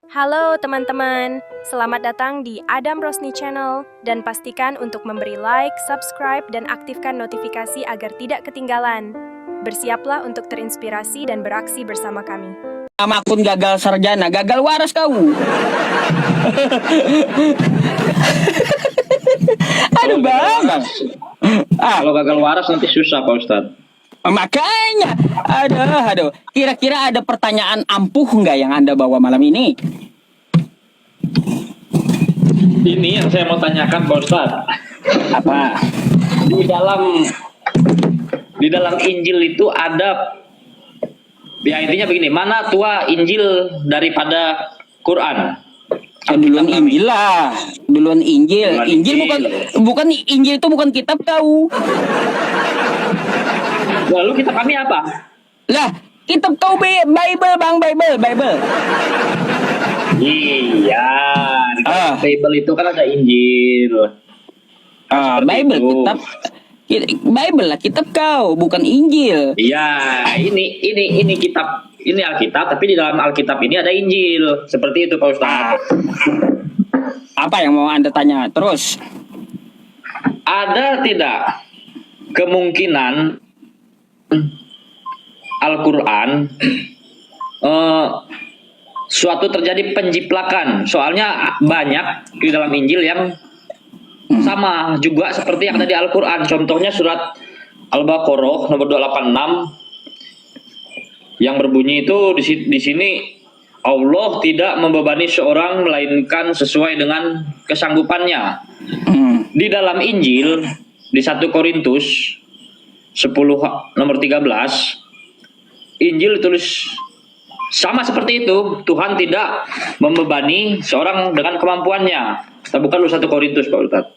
Halo teman-teman, selamat datang di Adam Rosni Channel dan pastikan untuk memberi like, subscribe, dan aktifkan notifikasi agar tidak ketinggalan. Bersiaplah untuk terinspirasi dan beraksi bersama kami. Nama akun gagal sarjana, gagal waras kau. Aduh bang. Kalau gagal waras nanti susah Pak Ustadz. Makanya, aduh. Kira-kira ada pertanyaan ampuh nggak yang Anda bawa malam ini? Ini yang saya mau tanyakan Pak Ustadz. Apa? Di dalam Injil itu ada, ya intinya begini, mana tua Injil daripada Quran? Duluan Injil lah, duluan Injil. Duluan Injil bukan Injil itu bukan kitab kau. Lalu kitab kami apa? Lah, kitab kau Bible bang, Bible. Iya, Bible itu kan ada Injil. Bible itu. Bible lah kitab kau, bukan Injil. Iya, ini kitab, ini Alkitab, tapi di dalam Alkitab ini ada Injil. Seperti itu Pak Ustadz. Apa yang mau Anda tanya? Terus. Ada tidak kemungkinan Al-Quran suatu terjadi penjiplakan? Soalnya banyak di dalam Injil yang sama juga seperti yang ada di Al-Quran. Contohnya surat Al-Baqarah nomor 286 yang berbunyi itu di sini, Allah tidak membebani seorang melainkan sesuai dengan kesanggupannya. Di dalam Injil di 1 Korintus 10 nomor 13 Injil tulis sama seperti itu, Tuhan tidak membebani seorang dengan kemampuannya. Kita buka dulu 1 Korintus Pak Ustadz.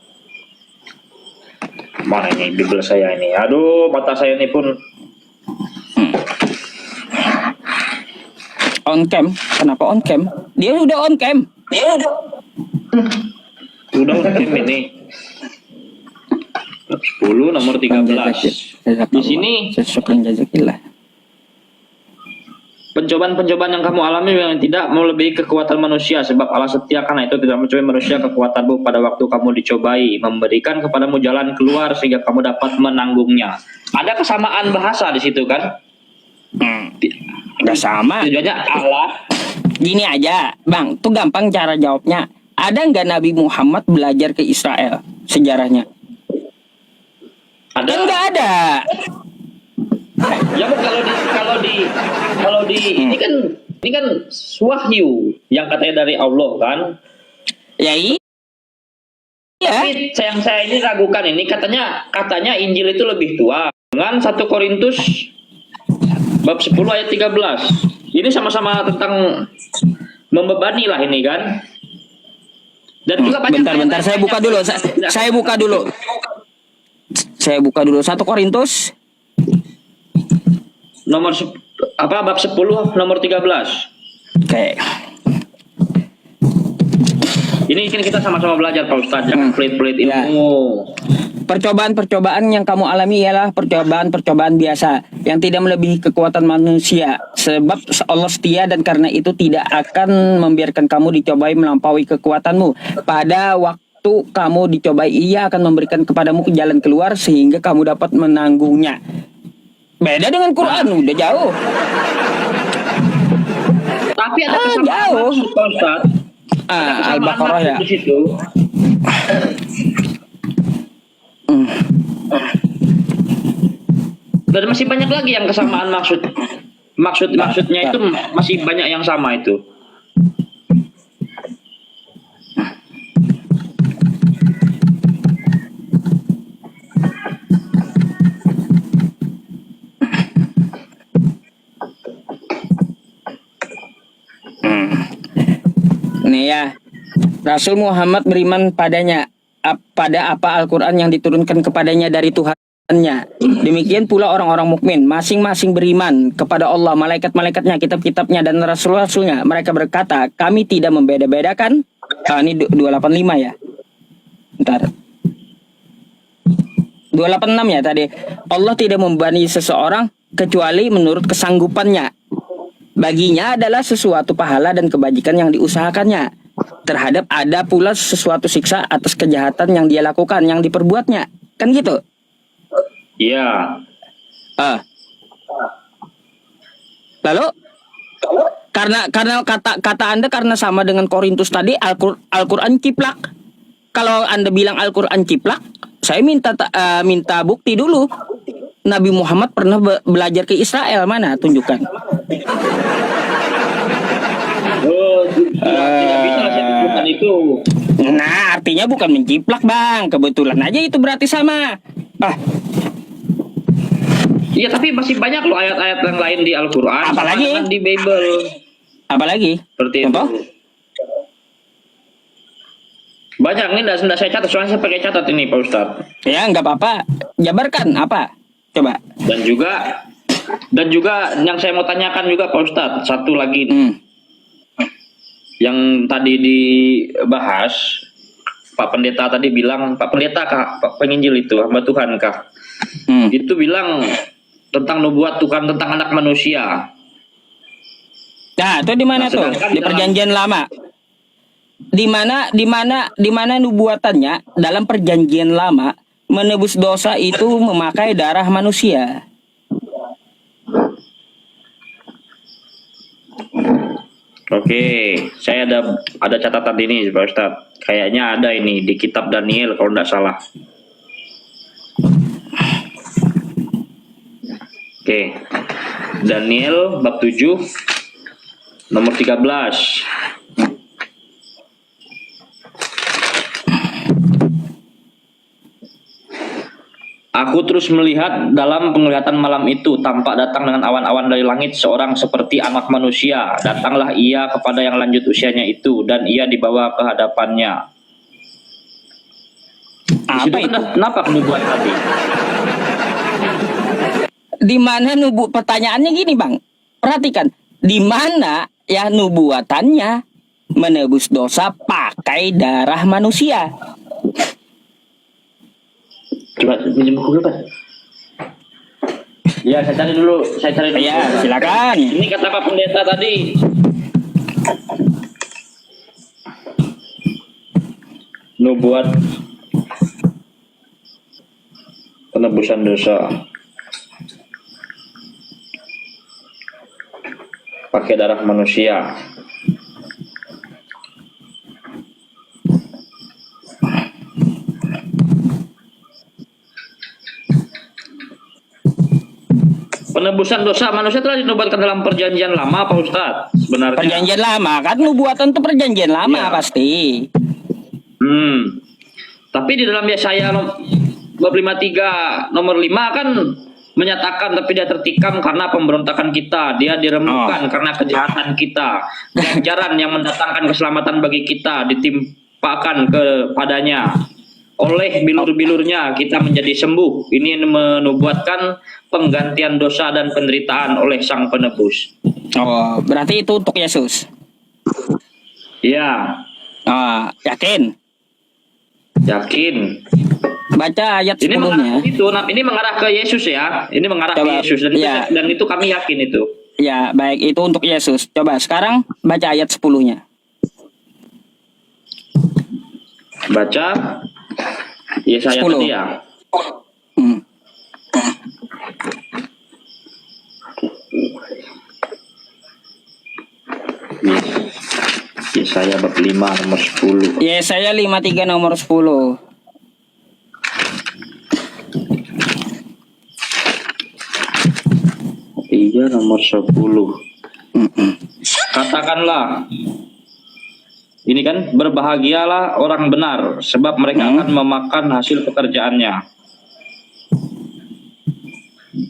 Mana ini Bible saya ini? Aduh, mata saya ini pun On cam, kenapa on cam? Dia udah on cam. udah ini 10 nomor 13. Di sini pencobaan-pencobaan yang kamu alami yang tidak melebihi kekuatan manusia, sebab Allah setia karena itu tidak mencobai manusia kekuatanmu pada waktu kamu dicobai, memberikan kepadamu jalan keluar sehingga kamu dapat menanggungnya. Ada kesamaan bahasa di situ kan? Udah sama. Tujuannya Allah. Gini aja, Bang, tuh gampang cara jawabnya. Ada nggak Nabi Muhammad belajar ke Israel sejarahnya? Ada? Kan nggak ada. Ya kalau di ini kan wahyu yang katanya dari Allah kan. Ya iya. Tapi saya ini ragukan ini, katanya Injil itu lebih tua dengan 1 Korintus bab 10 ayat 13. Ini sama-sama tentang membebani lah ini kan. Dan juga banyak Bentar, saya buka dulu. Saya buka dulu 1 Korintus nomor bab 10 nomor 13. Oke. Ini kita sama-sama belajar Pak Ustadz, jangan pelit-pelit ilmu. Percobaan-percobaan yang kamu alami ialah percobaan-percobaan biasa yang tidak melebihi kekuatan manusia. Sebab Allah setia dan karena itu tidak akan membiarkan kamu dicobai melampaui kekuatanmu. Pada waktu kamu dicobai, Ia akan memberikan kepadamu jalan keluar sehingga kamu dapat menanggungnya. Beda dengan Quran, udah jauh. Tapi ada kesamaan maksud Pak Ustadz. Al-Baqarah ya. Di situ. Dan masih banyak lagi yang kesamaan maksudnya itu masih banyak yang sama itu. Nih ya, Rasul Muhammad beriman pada apa Al-Quran yang diturunkan kepadanya dari Tuhannya. Demikian pula orang-orang mukmin, masing-masing beriman kepada Allah, malaikat-malaikatnya, kitab-kitabnya, dan rasul-rasulnya. Mereka berkata, kami tidak membeda-bedakan. Ini 285 ya. Bentar. 286 ya tadi. Allah tidak membebani seseorang kecuali menurut kesanggupannya. Baginya adalah sesuatu pahala dan kebajikan yang diusahakannya. Terhadap ada pula sesuatu siksa atas kejahatan yang dia lakukan, yang diperbuatnya. Kan gitu? Iya. Lalu karena kata Anda karena sama dengan Korintus tadi, Al-Qur'an ciplak. Kalau Anda bilang Al-Qur'an ciplak, saya minta bukti dulu. Nabi Muhammad pernah belajar ke Israel, mana? Tunjukkan. Oh, tidak bisa saya tunjukkan itu. Nah, artinya bukan menciplak, Bang. Kebetulan aja itu berarti sama. Iya, tapi masih banyak loh ayat-ayat yang lain di Al-Quran. Apalagi? Di Bible. Apalagi? Seperti contoh? itu. Banyak, ini tidak saya catat, soalnya saya pakai catat ini Pak Ustadz. Ya, nggak apa-apa. Jabarkan apa? Coba. Dan juga yang saya mau tanyakan juga Pak Ustadz, satu lagi. Yang tadi dibahas, Pak Pendeta tadi bilang, Pak Pendeta kah, Pak Penginjil itu, hamba Tuhan kah? Itu bilang tentang nubuat Tuhan tentang anak manusia. Nah, itu di mana tuh? Di Perjanjian Lama. Di mana nubuatannya dalam Perjanjian Lama menebus dosa itu memakai darah manusia. Oke, saya ada catatan ini Pak Ustadz. Kayaknya ada ini di kitab Daniel kalau tidak salah. Oke. Daniel bab 7 nomor 13. Aku terus melihat dalam penglihatan malam itu, tampak datang dengan awan-awan dari langit seorang seperti anak manusia. Datanglah ia kepada yang lanjut usianya itu, dan ia dibawa ke hadapannya. Apa itu? Kenapa nubuat tadi? Di mana pertanyaannya gini, Bang. Perhatikan, di mana ya nubuatannya menebus dosa pakai darah manusia? Coba pinjam buku Pak. Ya, saya cari dulu. Ya, silakan. Ini kata Pak Pendeta tadi. Nubuat penebusan dosa pakai darah manusia. Penebusan dosa manusia telah dinubuatkan dalam Perjanjian Lama, Pak Ustadz. Sebenarnya. Perjanjian Lama kan, nubuatan itu Perjanjian Lama Ya. pasti. Tapi di dalam Yesaya bab 53 nomor 5 kan menyatakan tapi dia tertikam karena pemberontakan kita, dia diremukkan karena kejahatan kita. Ganjaran yang mendatangkan keselamatan bagi kita ditimpakan kepadanya. Oleh bilur-bilurnya kita menjadi sembuh. Ini menubuatkan penggantian dosa dan penderitaan oleh Sang Penebus. Oh, berarti itu untuk Yesus. Ya. Yakin? Yakin. Baca ayat Ini mengarah 10-nya. ke itu, ini mengarah ke Yesus ya. Ini mengarah Coba, ke Yesus dan itu kami yakin itu. Ya, baik, itu untuk Yesus. Coba sekarang baca ayat 10-nya. Baca Yesaya 10. tadi ya. Yesaya bab 5 nomor 10. Yesaya 53 nomor 10. Iya nomor 10. Katakanlah, ini kan, berbahagialah orang benar, sebab mereka akan memakan hasil pekerjaannya.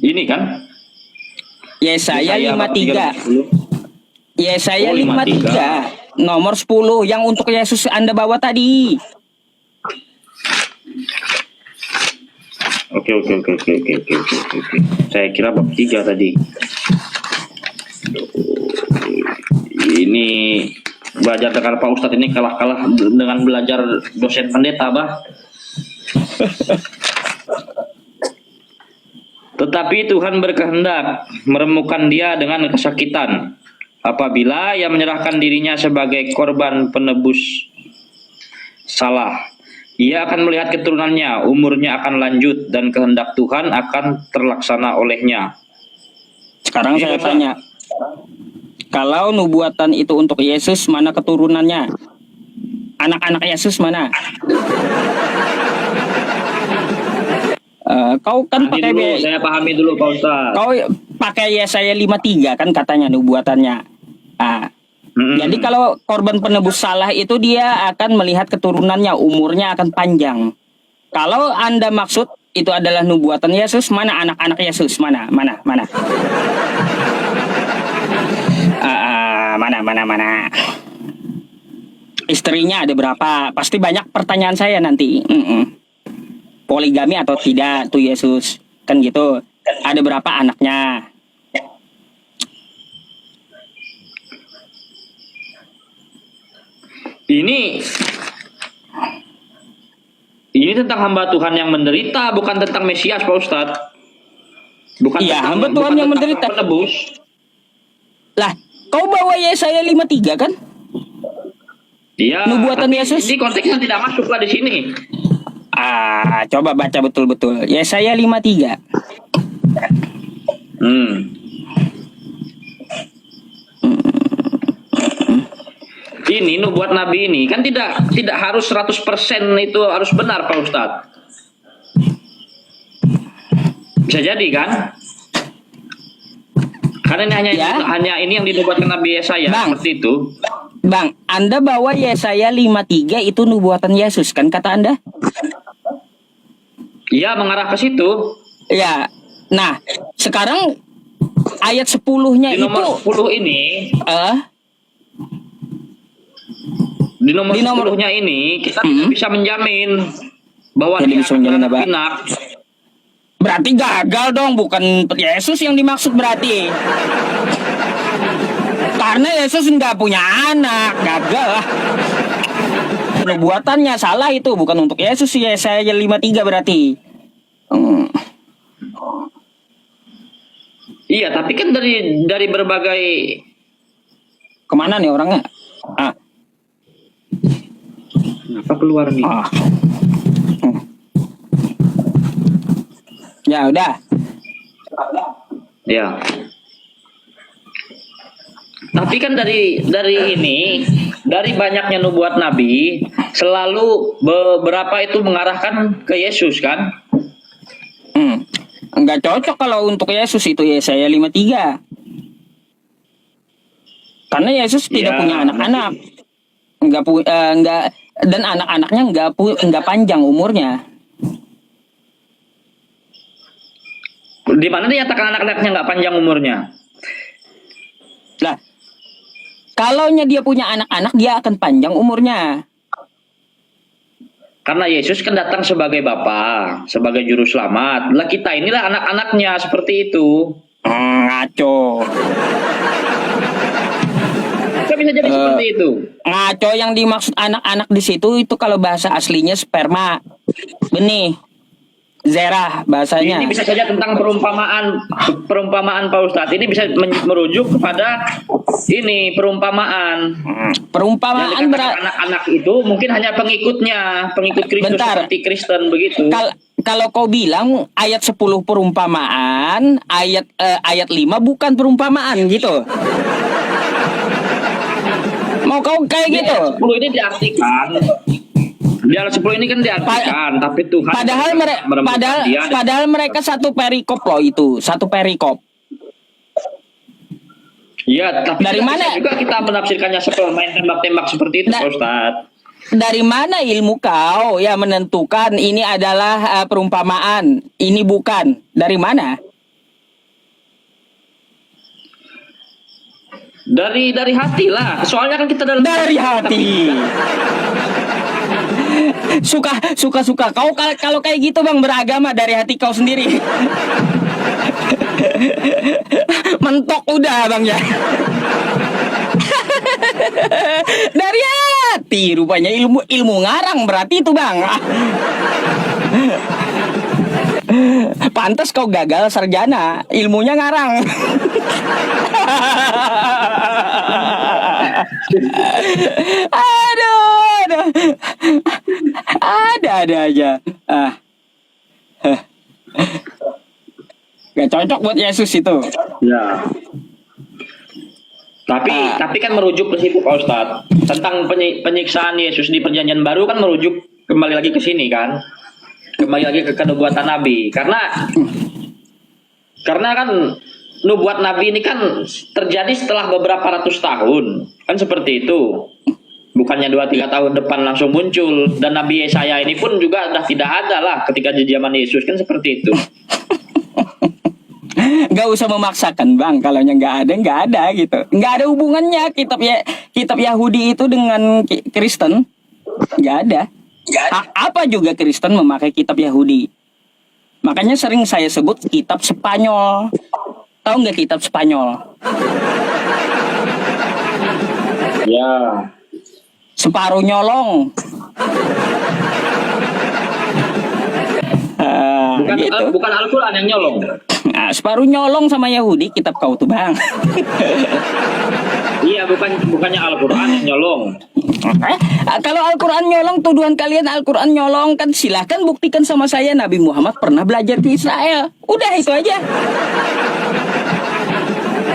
Ini kan Yesaya 53. 10. Yesaya Oh, 53 nomor 10 yang untuk Yesus Anda bawa tadi. Oke. Saya kira bab 3 tadi. Ini belajar dengan Pak Ustadz ini kalah-kalah dengan belajar dosen pendeta, bah. Tetapi Tuhan berkehendak meremukkan dia dengan kesakitan. apabila ia menyerahkan dirinya sebagai korban penebus salah, ia akan melihat keturunannya, umurnya akan lanjut, dan kehendak Tuhan akan terlaksana olehnya. Sekarang saya tanya, kalau nubuatan itu untuk Yesus, mana keturunannya? Anak-anak Yesus mana? Kau kan pakai saya pahami dulu Pak Ustaz. Kau pakai Yesaya 53 kan katanya nubuatannya. Jadi kalau korban penebus salah itu dia akan melihat keturunannya, umurnya akan panjang. Kalau Anda maksud itu adalah nubuatan Yesus, mana anak-anak Yesus? Mana? Mana? Istrinya ada berapa? Pasti banyak pertanyaan saya nanti. Poligami atau tidak tuh Yesus? Kan gitu. Ada berapa anaknya? Ini tentang hamba Tuhan yang menderita, bukan tentang Mesias, Pak Ustadz. Bukan iya, tentang hamba Tuhan yang menderita. Penebus. Lah, kau bawa Yesaya 53 kan? Iya. Nubuatan Yesus. Ini konteksnya tidak masuk lah di sini. Coba baca betul-betul. Yesaya 53. Ini nubuat Nabi ini kan tidak harus 100% itu harus benar Pak Ustadz. Bisa jadi kan? Karena ini hanya ini yang dinubuatkan Nabi Yesaya seperti itu. Bang, Anda bawa Yesaya 53 itu nubuatan Yesus kan kata Anda? Iya, mengarah ke situ. Ya. Nah, sekarang ayat 10-nya di nomor 10 ini di nomor 10-nya ini kita bisa menjamin bahwa dia akan pinak. Berarti gagal dong, bukan Yesus yang dimaksud berarti. Karena Yesus nggak punya anak, gagal lah. Nubuatannya salah itu, bukan untuk Yesus sih. Yesaya 53 berarti. Iya, tapi kan dari berbagai kemana nih orangnya? Apa keluar nih? Ya udah. Ya. Tapi kan dari banyaknya nubuat Nabi selalu beberapa itu mengarahkan ke Yesus kan? Enggak cocok kalau untuk Yesus itu Yesaya 53. Karena Yesus tidak punya anak-anak. Enggak dan anak-anaknya enggak panjang umurnya. Di mana dinyatakan anak-anaknya enggak panjang umurnya? Lah, kalaunya dia punya anak-anak dia akan panjang umurnya. Karena Yesus kan datang sebagai Bapa, sebagai juru selamat. Lah kita inilah anak-anaknya seperti itu. Ngaco. Kok bisa jadi seperti itu? Ngaco, yang dimaksud anak-anak di situ itu kalau bahasa aslinya sperma, benih, zerah bahasanya. Ini bisa saja tentang perumpamaan Pak Ustadz. Ini bisa merujuk kepada ini perumpamaan. Perumpamaan anak-anak itu mungkin hanya pengikut Kristus. Bentar. Seperti Kristen begitu. Kalau kau bilang ayat 10 perumpamaan, ayat 5 bukan perumpamaan gitu. Mau kau kayak gitu? Ayat 10 ini diartikan. Di ayat 10 ini kan diartikan, tapi Tuhan padahal mereka satu perikop loh itu, satu perikop. Iya, tapi dari mana juga kita menafsirkannya seperti main tembak-tembak seperti itu, Pak Ustadz. Dari mana ilmu kau ya menentukan ini adalah perumpamaan, ini bukan? Dari mana? Dari hati lah. Soalnya kan kita dari hati. Suka kau kalau kayak gitu Bang, beragama dari hati kau sendiri. Mentok udah Bang ya. Dari hati rupanya ilmu ngarang berarti itu Bang. Pantas kau gagal sarjana, ilmunya ngarang. Aduh. Ada aja. Gak cocok buat Yesus itu. Ya. Tapi kan merujuk ke situ Pak Ustadz. Tentang penyiksaan Yesus di Perjanjian Baru kan merujuk kembali lagi ke sini kan. Kembali lagi ke kenubuatan Nabi. Karena kan nubuat Nabi ini kan terjadi setelah beberapa ratus tahun. Kan seperti itu. Bukannya 2-3 tahun depan langsung muncul. Dan Nabi Yesaya ini pun juga sudah tidak ada lah ketika di zaman Yesus. Kan seperti itu. Gak usah memaksakan bang, kalau nggak ada gitu, nggak ada hubungannya kitab Yahudi itu dengan Kristen, nggak ada. Apa juga Kristen memakai kitab Yahudi, makanya sering saya sebut kitab Spanyol. Tahu nggak kitab Spanyol? Ya. Separuh nyolong. Bukan Al-Quran yang nyolong. Nah, separuh nyolong sama Yahudi kitab kau tuh bang. Iya, bukannya Al-Quran yang nyolong. Kalau Al-Quran nyolong, tuduhan kalian Al-Quran nyolong, kan silahkan buktikan sama saya Nabi Muhammad pernah belajar di Israel. Udah itu aja.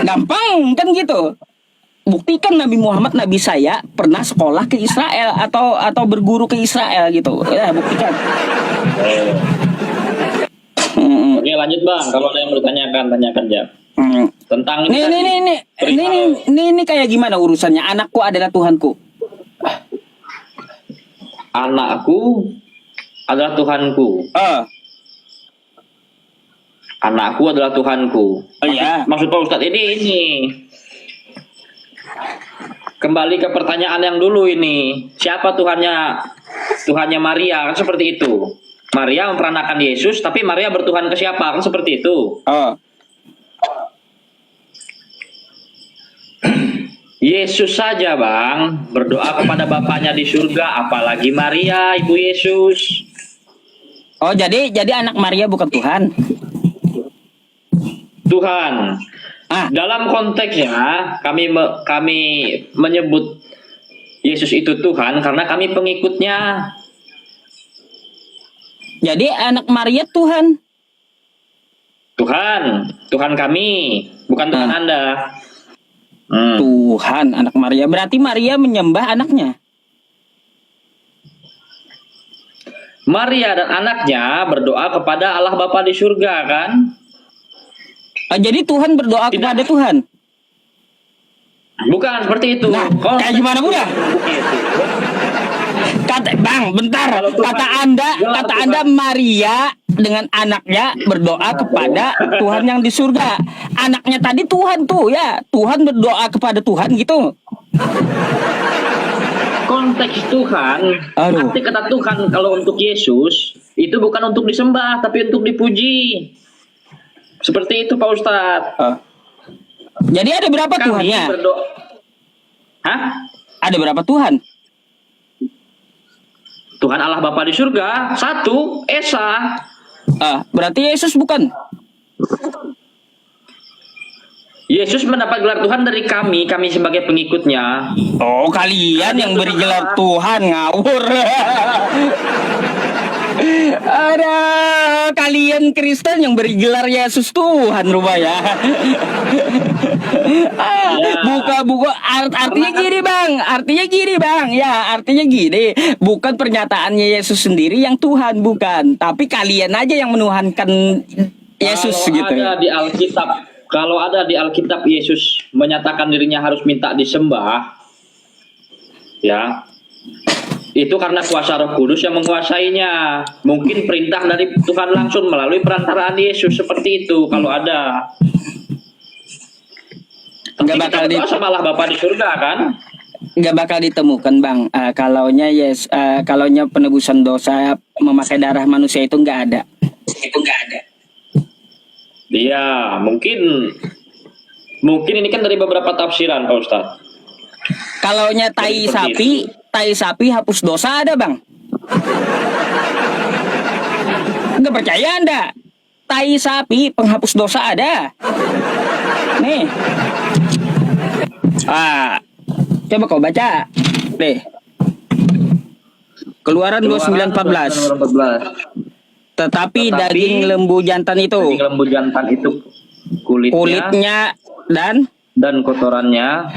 Gampang kan gitu. Buktikan Nabi Muhammad, Nabi saya pernah sekolah ke Israel atau berguru ke Israel gitu. Ya, buktikan. Oke, lanjut bang. Kalau ada yang bertanyakan, tanyakan ya. Tentang ini kayak gimana urusannya? Anakku adalah Tuhanku. Anakku adalah Tuhanku. Anakku adalah Tuhanku. Maksud Pak Ustadz ini. Kembali ke pertanyaan yang dulu ini. Siapa Tuhannya Maria? Kan seperti itu. Maria memperanakan Yesus, tapi Maria bertuhan ke siapa? Kan seperti itu. Yesus saja bang berdoa kepada Bapaknya di surga, apalagi Maria, ibu Yesus. Oh, jadi anak Maria bukan Tuhan? Tuhan. Dalam konteksnya kami menyebut Yesus itu Tuhan karena kami pengikutnya. Jadi anak Maria Tuhan. Tuhan kami, bukan Tuhan Anda. Tuhan, anak Maria. Berarti Maria menyembah anaknya. Maria dan anaknya berdoa kepada Allah Bapa di surga kan? Jadi Tuhan berdoa kepada Tuhan? Bukan seperti itu. Nah, kayak gimana udah? Bang, bentar. Kata Anda Maria dengan anaknya berdoa kepada Tuhan yang di surga. Anaknya tadi Tuhan tuh ya. Tuhan berdoa kepada Tuhan gitu. Konteks Tuhan, arti kata Tuhan kalau untuk Yesus itu bukan untuk disembah tapi untuk dipuji. Seperti itu Pak Ustadz. Jadi ada berapa Tuhannya? Ada berapa Tuhan? Tuhan Allah Bapa di surga, satu, Esa. Berarti Yesus bukan? Yesus mendapat gelar Tuhan dari kami sebagai pengikutnya. Oh, kalian yang beri gelar Tuhan, ngawur. Ada kalian Kristen yang beri gelar Yesus Tuhan rupanya. Buka artinya gini bang. Ya, artinya gini. Bukan pernyataannya Yesus sendiri yang Tuhan, bukan. Tapi kalian aja yang menuhankan Yesus gitu. Kalau ada di Alkitab Yesus menyatakan dirinya harus minta disembah, ya, itu karena kuasa Roh Kudus yang menguasainya. Mungkin perintah dari Tuhan langsung melalui perantaraan Yesus seperti itu. Kalau ada, nggak bakal sama Allah Bapa di surga kan? Nggak bakal ditemukan bang. Kalaunya penebusan dosa memakai darah manusia itu nggak ada. Iya, mungkin ini kan dari beberapa tafsiran Pak Ustadz. Kalaunya tai sapi hapus dosa ada bang? Nggak percaya Anda? tai sapi penghapus dosa ada. Nih. Coba kau baca. Deh. Keluaran 29:14. Tetapi daging lembu jantan itu. Daging lembu jantan itu kulitnya dan kotorannya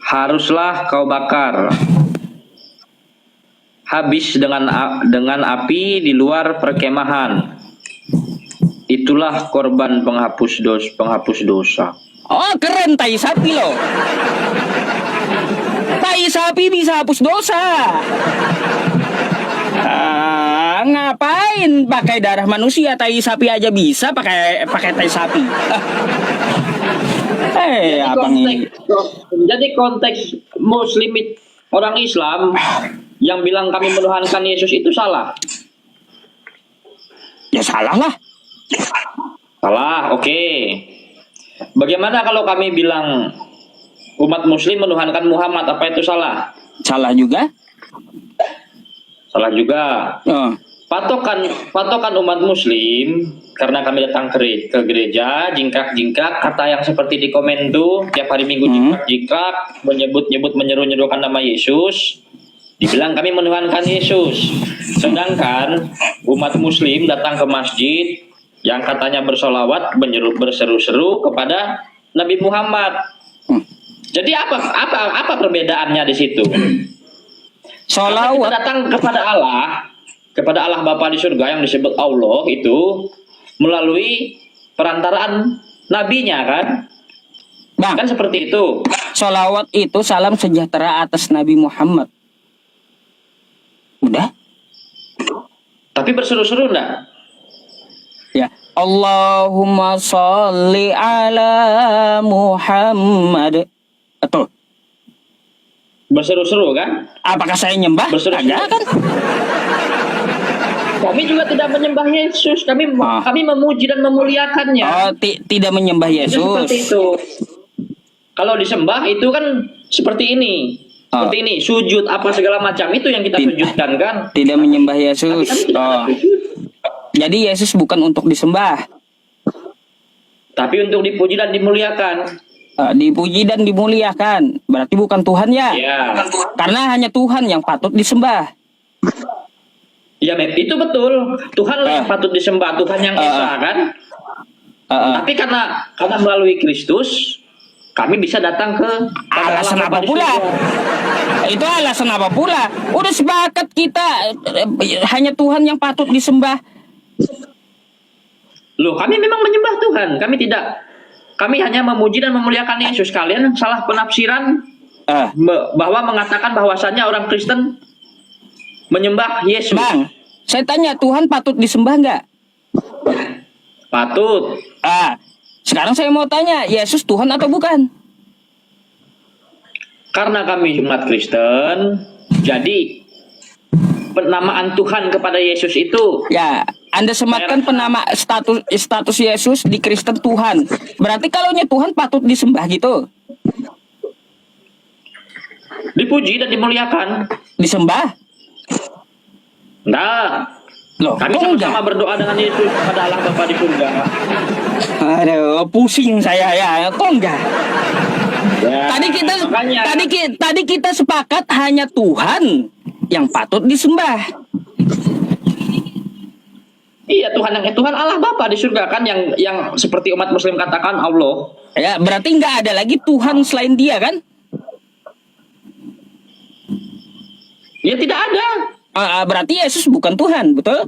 haruslah kau bakar habis dengan api di luar perkemahan. Itulah korban penghapus dosa. Oh, keren, tai sapi loh. Tai sapi bisa hapus dosa. Ngapain pakai darah manusia? Tai sapi aja bisa pakai tai sapi. Abang ini. Jadi konteks Muslim orang Islam yang bilang kami menuhankan Yesus itu salah. Ya salah lah. Salah, oke. Bagaimana kalau kami bilang umat Muslim menuhankan Muhammad, apa itu salah? Salah juga. Salah juga. Oh. Patokan umat Muslim, karena kami datang ke gereja, jingkrak kata yang seperti di komen tuh tiap hari Minggu jingkrak menyeru-nyerukan nama Yesus, dibilang kami menuhankan Yesus. Sedangkan umat Muslim datang ke masjid yang katanya bersolawat berseru-seru kepada Nabi Muhammad. Jadi apa perbedaannya di situ? Solawat. Kita datang kepada Allah Bapa di surga yang disebut Allah itu melalui perantaraan nabinya kan? Bang, Kan seperti itu. solawat itu salam sejahtera atas Nabi Muhammad. Udah? Tapi berseru-seru enggak? Ya. Allahumma sholli ala Muhammad. Betul. Berseru-seru kan? Apakah saya nyembah? Berseru-seru. Agak kan? Kami juga tidak menyembah Yesus. Kami memuji dan memuliakannya. Oh, tidak menyembah Itu seperti Yesus. itu. Kalau disembah itu kan seperti ini. Seperti ini, sujud apa segala macam itu yang kita sujudkan kan? Tidak menyembah Tapi Yesus. kami tidak Oh. sujud. Jadi Yesus bukan untuk disembah. Tapi untuk dipuji dan dimuliakan. Dipuji dan dimuliakan. Berarti bukan Tuhan ya? Ya. Karena hanya Tuhan yang patut disembah. Ya, itu betul. Tuhan yang patut disembah, Tuhan yang esa kan? Tapi karena melalui Kristus kami bisa datang ke Alasan Allah apa Bapa di pula? surga. Itu alasan apa pula? Udah sepakat kita hanya Tuhan yang patut disembah. Loh, kami memang menyembah Tuhan. Kami tidak. Kami hanya memuji dan memuliakan Yesus. Kalian salah penafsiran bahwa mengatakan bahwasannya orang Kristen menyembah Yesus. Bang, saya tanya, Tuhan patut disembah nggak? Patut. Sekarang saya mau tanya, Yesus Tuhan atau bukan? Karena kami umat Kristen, jadi penamaan Tuhan kepada Yesus itu. Ya, Anda sematkan penama status Yesus di Kristen Tuhan. Berarti kalaunya Tuhan patut disembah gitu. Dipuji dan dimuliakan. Disembah? Nah, Loh, kami kok sama-sama berdoa dengan Yesus kepada Allah Bapa di surga. Aduh, pusing saya ya. Kok enggak? Ya, Tadi kita sepakat hanya Tuhan yang patut disembah. Iya, Tuhan Allah Bapa di surga kan yang seperti umat Muslim katakan Allah. Ya, berarti nggak ada lagi Tuhan selain Dia kan? Ya tidak ada. Berarti Yesus bukan Tuhan, betul?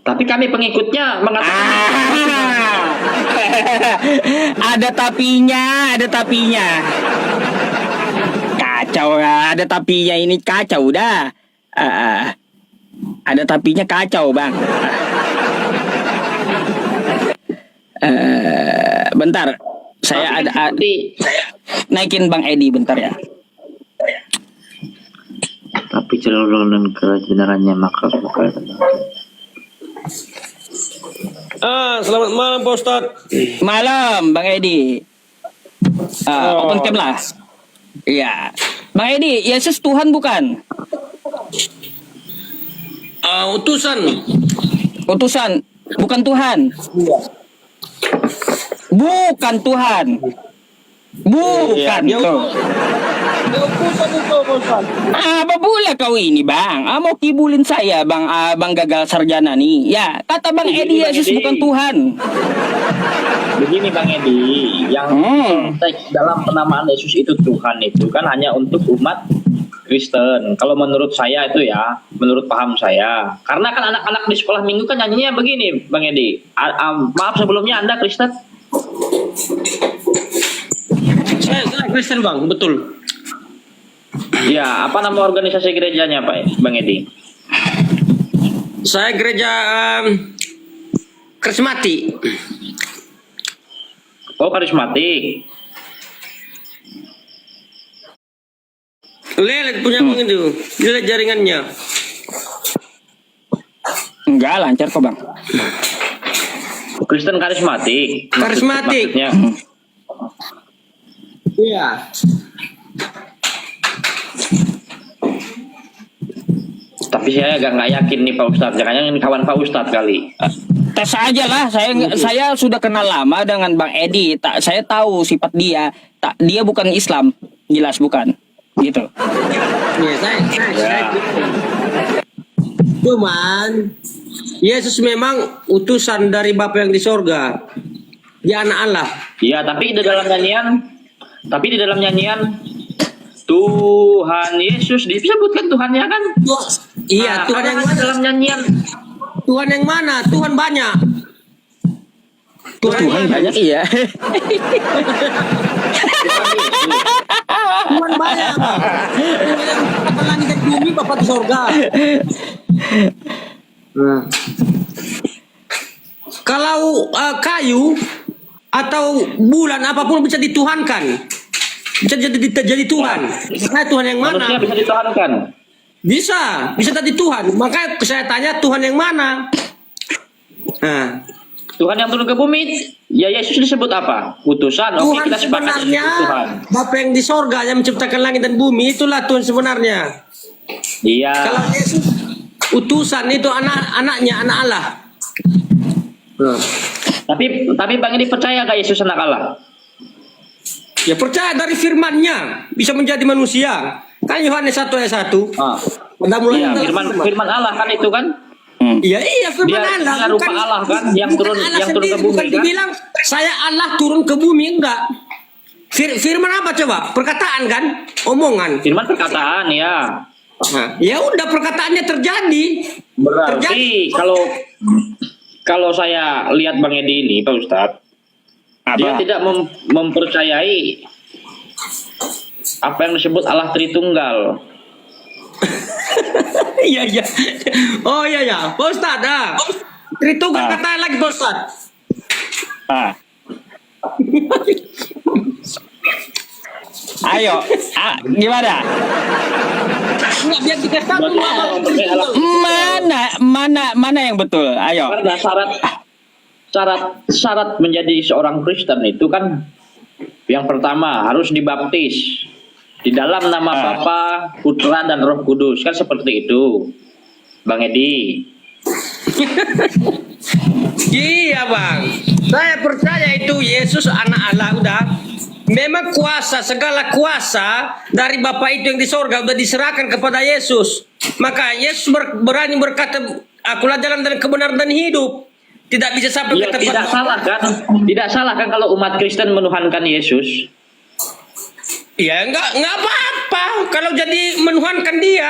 Tapi kami pengikutnya mengatakan ada tapinya. Kacau, ada tapinya ini kacau dah. Ada tapinya kacau, Bang. Bentar, saya naikin Bang Edi bentar ya. Tapi celuluran kebenarannya maka bukan. Selamat malam Pak Ustadz. Malam Bang Edi. Open cam lah. Iya. Bang Edi, Yesus Tuhan bukan? Utusan. Utusan, bukan Tuhan. Bukan Tuhan. Bukan Iya, tuh. Utusan itu, Ustaz. Apa pula kau ini bang? Mau kibulin saya bang, bang gagal sarjana nih. Ya kata bang Edi, Bang Yesus Edi. bukan Tuhan. Begini Bang Edi, yang konteks dalam penamaan Yesus itu Tuhan itu kan hanya untuk umat Kristen. Kalau menurut saya itu ya, menurut paham saya. Karena kan anak-anak di sekolah minggu kan nyanyinya begini, Bang Edi. Maaf sebelumnya Anda Kristen? Saya Kristen Bang, betul. Ya, apa nama organisasi gerejanya Pak, Bang Edi? Saya gereja Karismatik. Oh, karismatik. Lihat punya Bang itu, lihat jaringannya. Enggak lancar kok bang. Kristen karismatik. Karismatik. Maksudnya. Iya. Tapi saya agak nggak yakin nih Pak Ustadz. Jangan-jangan ini kawan Pak Ustadz kali. Tes aja lah. Saya sudah kenal lama dengan bang Edi. Saya tahu sifat dia. Dia bukan Islam, jelas bukan. Gitu. Iya, saya. Cuman Yesus memang utusan dari Bapa yang di sorga. Dia anak Allah. Iya, tapi di dalam nyanyian Tuhan Yesus disebutkan Tuhannya kan? Iya, Nah, Tuhan yang ada mana? dalam nyanyian. Tuhan yang mana? Tuhan banyak. Tuhan banyak iya. Tuhan banyak. Tuhan yang menciptakan langit dan bumi, Bapa di sorga. Nah. Kalau kayu atau bulan apapun bisa dituhankan. Bisa jadi Tuhan. Nah, Tuhan yang mana? Manusia bisa dituhankan. Bisa jadi Tuhan. Makanya saya tanya Tuhan yang mana? Nah, Tuhan yang turun ke bumi, ya Yesus disebut apa? Utusan. Oke, Tuhan kita sepakat sebenarnya disebut Tuhan. Bapa yang di sorga yang menciptakan langit dan bumi, itulah Tuhan sebenarnya. Iya. Kalau Yesus utusan itu anak-anaknya, anak Allah. Nah. Tapi Bang ini percaya gak Yesus anak Allah? Ya percaya dari firman-Nya bisa menjadi manusia. Kan Yohanes 1 ayat 1. Ah. Pada mulanya Iya, adalah firman Allah kan itu kan? Iya firman Dia Allah. rupa Allah kan yang bukan turun Allah ke sendiri, bumi bukan kan? dibilang saya Allah turun ke bumi, enggak. Firman apa coba? Perkataan kan? Omongan. Firman perkataan ya. Nah, ya udah perkataannya terjadi. Berarti kalau saya lihat Bang Edi ini Pak Ustadz, dia tidak mempercayai apa yang disebut Allah Tritunggal. Iya iya. Oh iya ya, Pak Ustadz. Tritunggal kata lagi Pak Ustadz. Ayo, gimana? Enggak biar dikasih tahu dulu Mana yang betul? Ayo. Karena syarat menjadi seorang Kristen itu kan yang pertama harus dibaptis di dalam nama Bapa, Putra dan Roh Kudus, kan seperti itu, Bang Edi. Iya bang, saya percaya itu Yesus anak Allah udah. Memang segala kuasa dari Bapa itu yang di sorga udah diserahkan kepada Yesus. Maka Yesus berani berkata, akulah jalan dan kebenaran dan hidup. Tidak bisa sampai Ya, ke tempat. tidak salah kan? Tidak salah kan kalau umat Kristen menuhankan Yesus? Ya enggak apa-apa kalau jadi menuhankan dia.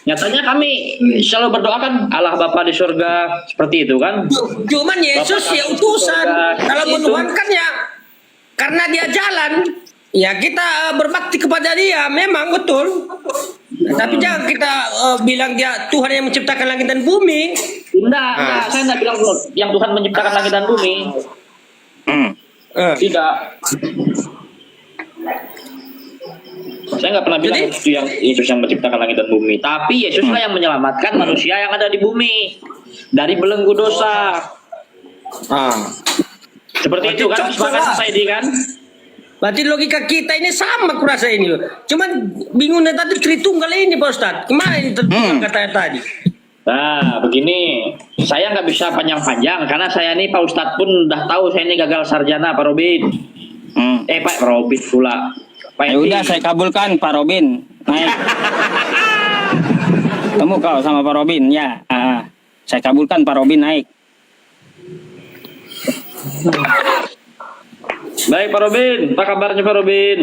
Nyatanya kami selalu berdoa kan Allah Bapa di surga seperti itu kan? Cuman Yesus ya utusan. Kalau menuhankan ya karena dia jalan, ya kita berbakti kepada dia memang betul. Tapi jangan kita bilang dia Tuhan yang menciptakan langit dan bumi. Enggak, saya enggak bilang yang Tuhan menciptakan langit dan bumi. Tidak. Saya nggak pernah bilang itu yang Yesus yang menciptakan langit dan bumi. Tapi Yesuslah yang menyelamatkan manusia yang ada di bumi dari belenggu dosa. Seperti itu kan, sepakat saya di kan? Berarti logika kita ini sama kurasa ini loh. Cuman bingungnya tadi Tritunggal ini Pak Ustadz. Kemana ini Tritunggal katanya tadi? Nah, begini, saya nggak bisa panjang-panjang karena saya ini Pak Ustadz pun udah tahu saya ini gagal sarjana Pak Robin. Pak Robin pula. Pak Ya Edi. udah saya kabulkan Pak Robin. Naik. Temu kau sama Pak Robin ya. Saya kabulkan Pak Robin naik. Baik Pak Robin, apa kabarnya Pak Robin?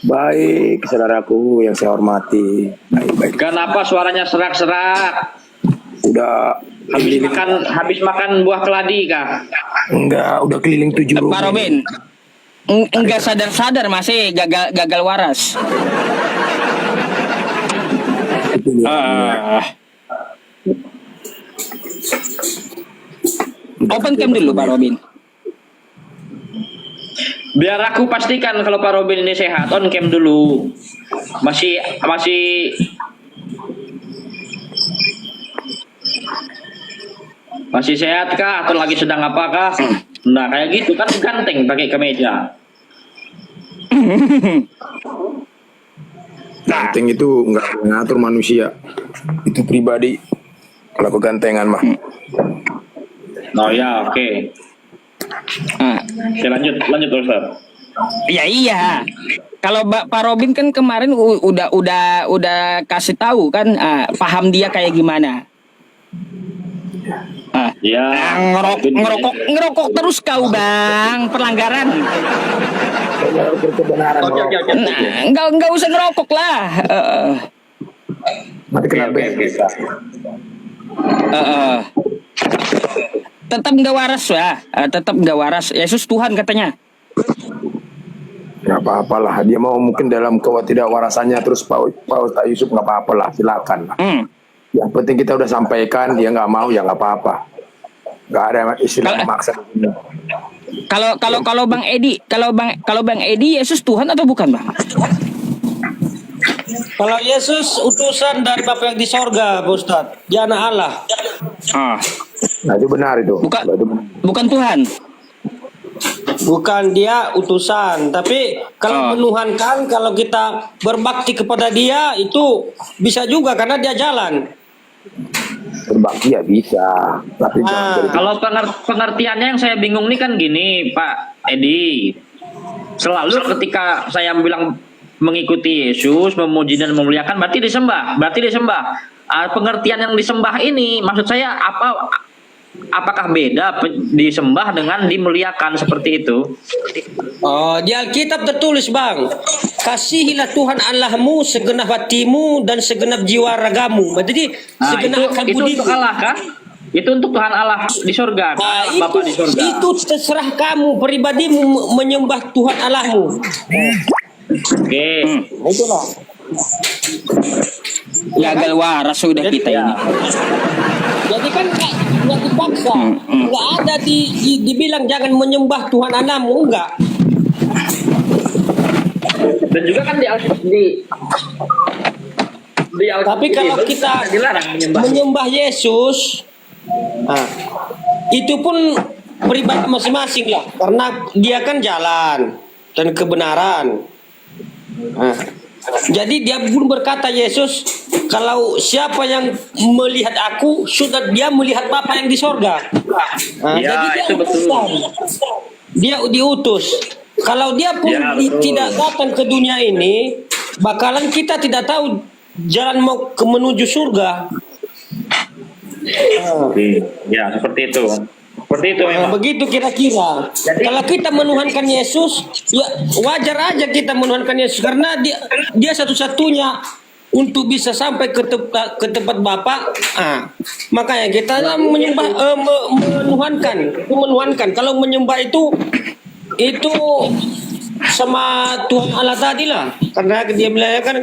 Baik, saudaraku yang saya hormati. Baik. Kenapa suaranya serak-serak? Udah Habis makan buah keladi kah? enggak, udah keliling 7 rumah. Pak Robin, enggak sadar-sadar masih gagal waras. Itu dia. Open cam dulu Pak Robin. Biar aku pastikan kalau Pak Robin ini sehat, on cam dulu. Masih sehat kah atau lagi sedang apakah? Nah, kayak gitu kan ganteng pakai kemeja. Ganteng itu enggak ngatur manusia. Itu pribadi. Kalau kegantengan mah. Oh ya, oke. Oke, lanjut Ustaz. Ya iya. Kalau Pak Robin kan kemarin udah kasih tahu kan, paham dia kayak gimana. Ya. Ngerokok terus kau Bang, pelanggaran. Oke. Nah, enggak usah ngerokok lah. Mati kena Tetap nggak waras ya, tetap nggak waras. Yesus Tuhan katanya. Nggak apa-apalah. Dia mau mungkin dalam ketidakwarasannya terus Pak Ustaz Yusuf nggak apa-apalah, silakan. Yang penting kita udah sampaikan, dia nggak mau ya nggak apa-apa. Nggak ada istilah memaksa. Kalau Bang Edi Yesus Tuhan atau bukan Bang? Kalau Yesus utusan dari Bapa yang di sorga, Pak Ustadz. Dia anak Allah. Nah itu benar itu. Bukan Tuhan. Bukan, dia utusan. Tapi kalau menuhankan, kalau kita berbakti kepada dia, itu bisa juga karena dia jalan. Berbakti ya bisa. Tapi Kalau pengertiannya yang saya bingung nih kan gini, Pak Edi. Selalu ketika saya bilang mengikuti Yesus, memuji dan memuliakan, berarti disembah. Pengertian yang disembah ini, maksud saya apakah beda disembah dengan dimuliakan seperti itu? Oh, di Alkitab tertulis, Bang. Kasihilah Tuhan Allahmu segenap hatimu dan segenap jiwa ragamu. Jadi segenap akal itu budimu. untuk Allah kan? Itu untuk Tuhan Allah di surga, Bapa di surga. Itu terserah kamu pribadimu menyembah Tuhan Allahmu. Oke. Itulah. Gagal waras sudah kita ini. Jadi kan nggak dipaksa, nggak ada dibilang jangan menyembah Tuhan Allahmu, enggak. Dan juga kan Tapi kalau kita dilarang menyembah Yesus, itu pun pribadi masing-masing lah, karena dia kan jalan dan kebenaran. Jadi dia pun berkata Yesus, kalau siapa yang melihat aku, sudah dia melihat Bapa yang di sorga. Ya, Jadi dia itu betul. utusan. Dia diutus. Kalau dia pun tidak datang ke dunia ini, bakalan kita tidak tahu jalan mau menuju surga. Ya, seperti itu. Seperti itu memang. Begitu kira-kira. Kalau kita menuhankan Yesus, ya wajar aja kita menuhankan Yesus karena dia satu-satunya untuk bisa sampai ke tempat Bapa. Makanya kita menyembah menuhankan. Kalau menyembah itu sama Tuhan Allah tadi lah. Karena dia bilang kan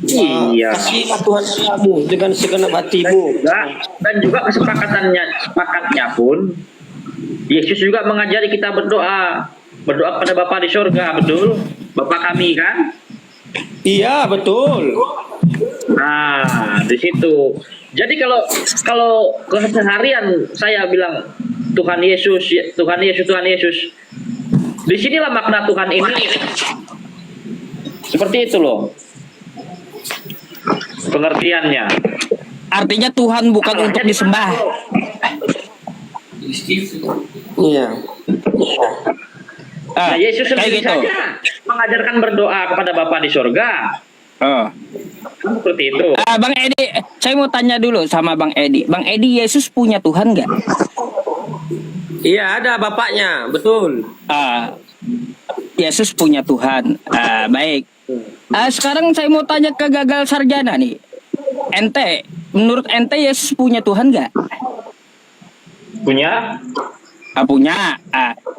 kasihlah Tuhan Allahmu dengan segenap hatimu. Dan juga sepakatnya pun Yesus juga mengajari kita berdoa kepada Bapa di surga, betul? Bapa kami kan? Iya, betul. Nah, di situ. Jadi kalau keseharian saya bilang Tuhan Yesus. Disinilah makna Tuhan ini. Seperti itu loh pengertiannya. Artinya Tuhan bukan untuk disembah. Iya. Nah, Yesus kayak sendiri gitu. saja mengajarkan berdoa kepada Bapa di surga. Seperti itu. Bang Edi, saya mau tanya dulu sama Bang Edi. Bang Edi, Yesus punya Tuhan nggak? Iya, ada bapaknya, betul. Yesus punya Tuhan. Baik. Sekarang saya mau tanya ke gagal sarjana nih. Ente, menurut ente Yesus punya Tuhan nggak? Punya? Punya.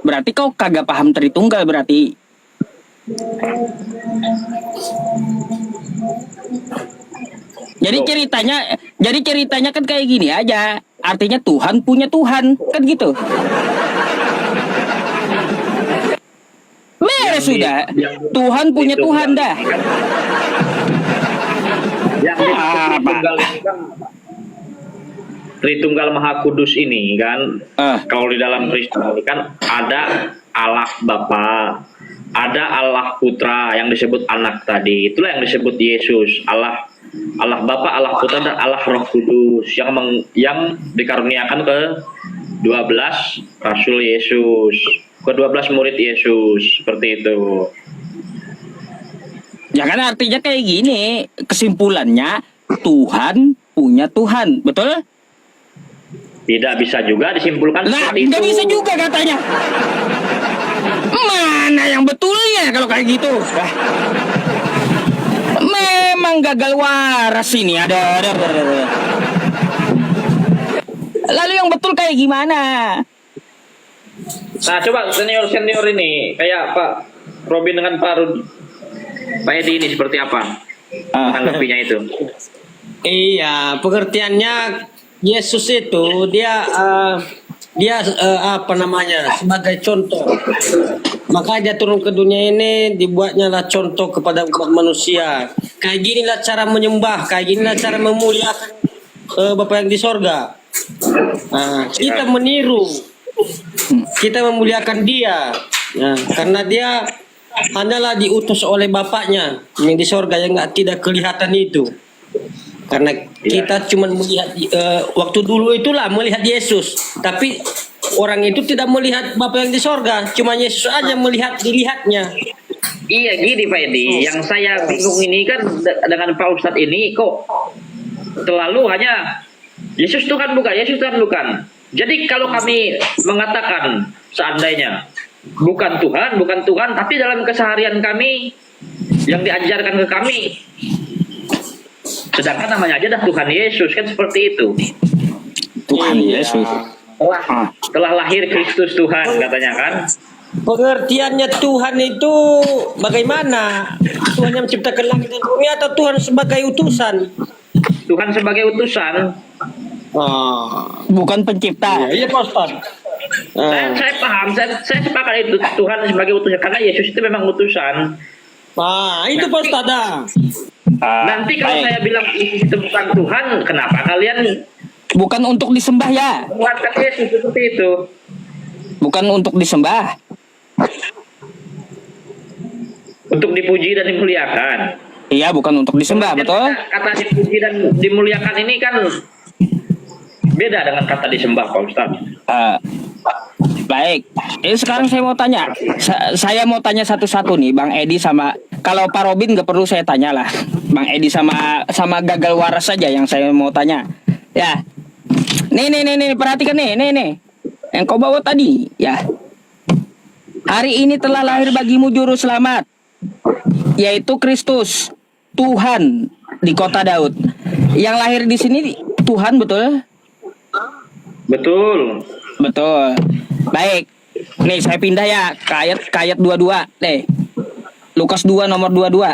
Berarti kau kagak paham Tritunggal berarti. Jadi ceritanya kan kayak gini aja. Artinya Tuhan punya Tuhan, kan gitu. Beres sudah. Tuhan punya Tuhan dah. Yang Tritunggal ini kan Tritunggal Maha Kudus ini kan, kalau di dalam Kristus ini kan ada Allah Bapa, ada Allah Putra yang disebut anak tadi, itulah yang disebut Yesus. Allah Bapa, Allah Putra, dan Allah Roh Kudus yang dikaruniakan ke 12 Rasul Yesus, ke 12 murid Yesus, seperti itu. Ya kan artinya kayak gini, kesimpulannya Tuhan punya Tuhan, betul? Tidak bisa juga disimpulkan seperti itu. Nggak bisa juga katanya. Mana yang betulnya kalau kayak gitu? Memang gagal waras ini ada. Lalu yang betul kayak gimana? Nah, coba senior ini kayak Pak Robin dengan Pak Edi ini seperti apa tanggapinya itu? Iya, pengertiannya Yesus itu dia apa namanya, sebagai contoh. Maka dia turun ke dunia ini dibuatnya lah contoh kepada umat manusia. Kayak ginilah cara menyembah, kayak ginilah cara memuliakan Bapa yang di sorga. Kita meniru, kita memuliakan dia, karena dia hanyalah diutus oleh Bapaknya yang di sorga yang tidak kelihatan itu. Karena kita cuma melihat waktu dulu itulah melihat Yesus, tapi orang itu tidak melihat Bapa yang di sorga, cuma Yesus aja dilihatnya. Iya gini Pak Edi, yang saya bingung ini kan dengan Pak Ustadz ini kok terlalu hanya Yesus Tuhan bukan, Yesus Tuhan bukan. Jadi kalau kami mengatakan seandainya bukan Tuhan, tapi dalam keseharian kami yang diajarkan ke kami, sedangkan namanya aja dah Tuhan Yesus, kan seperti itu. Tuhan Yesus. Telah lahir Kristus Tuhan katanya kan. Pengertiannya Tuhan itu bagaimana? Tuhan yang menciptakan langit dan bumi atau Tuhan sebagai utusan? Tuhan sebagai utusan. Bukan pencipta. Iya Pak Ustaz. Saya paham, saya sepakat itu Tuhan sebagai utusan karena Yesus itu memang utusan. Itu Pak Ustaz dah. Nanti kalau saya bilang itu bukan Tuhan, kenapa kalian bukan untuk disembah ya? buatkan Yesus seperti itu? Bukan untuk disembah. Untuk dipuji dan dimuliakan. Iya, bukan untuk disembah, betul? Kata dipuji dan dimuliakan ini kan beda dengan kata disembah, Pak Ustaz. Baik. Sekarang saya mau tanya. Saya mau tanya satu-satu nih, Bang Edi sama, kalau Pak Robin nggak perlu saya tanya lah. Bang Edi sama gagal waras saja yang saya mau tanya. Ya. Nih, perhatikan nih. Yang kau bawa tadi, ya. Hari ini telah lahir bagimu juru selamat, yaitu Kristus, Tuhan di kota Daud. Yang lahir di sini Tuhan, betul? Betul. Baik. Nih saya pindah ya ke ayat 22. Nih. Lukas 2 nomor 22.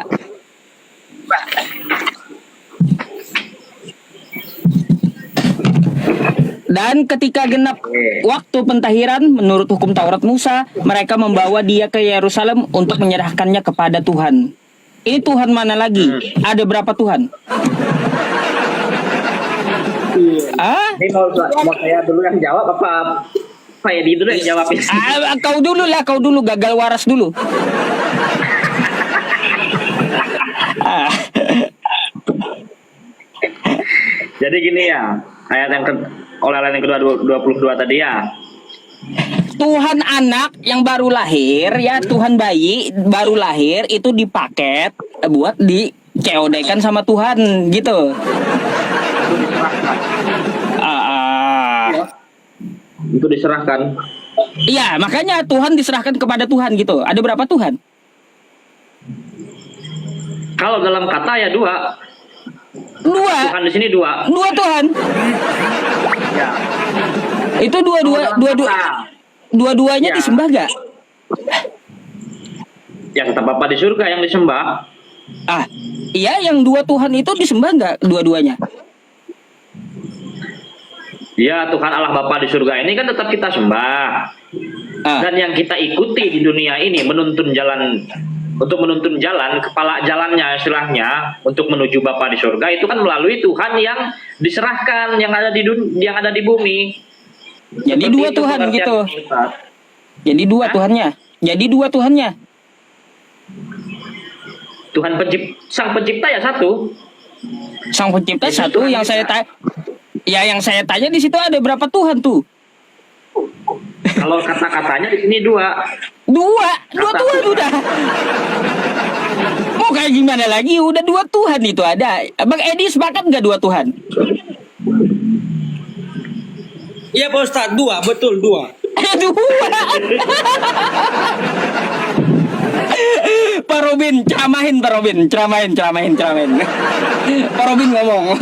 Dan ketika genap waktu pentahiran menurut hukum Taurat Musa, mereka membawa dia ke Yerusalem untuk menyerahkannya kepada Tuhan. Ini Tuhan mana lagi? Ada berapa Tuhan? Ini mau saya dulu yang jawab apa Pak Edi dulu yang jawab? Kau dulu gagal waras dulu. Jadi gini ya, ayat yang oleh ayat yang kedua 22 tadi ya. Tuhan anak yang baru lahir ya, Tuhan bayi baru lahir itu dipaket buat di COD-kan sama Tuhan gitu. Itu diserahkan. Iya, makanya Tuhan diserahkan kepada Tuhan gitu. Ada berapa Tuhan? Kalau dalam kata ya 2. Tuhan di sini 2. 2 Tuhan. Ya. Itu dua-duanya Ya. disembah gak? Ya tetap Bapa di surga yang disembah. Iya, yang 2 Tuhan itu disembah gak dua-duanya? Ya, Tuhan Allah Bapa di surga ini kan tetap kita sembah. Dan yang kita ikuti di dunia ini menuntun jalan, untuk menuntun jalan, kepala jalannya istilahnya untuk menuju Bapa di surga itu kan melalui Tuhan yang diserahkan, yang ada di bumi. Jadi Seperti 2 itu Tuhan pengertian gitu. kita. Jadi 2 Tuhannya. Jadi 2 Tuhannya. Tuhan sang pencipta ya 1. Sang pencipta Yesus 1. Tuhan Yang saya kita. yang saya tanya di situ ada berapa Tuhan tuh? Kalau kata-katanya di sini 2. 2 Tuhan udah. Mau kayak gimana lagi? Udah 2 Tuhan itu ada. Bang Edi sepakat nggak 2 Tuhan? Iya Pak Ustadz, 2, betul 2. 2. Pak Robin, ceramahin Pak Robin, ceramahin. Pak Robin ngomong.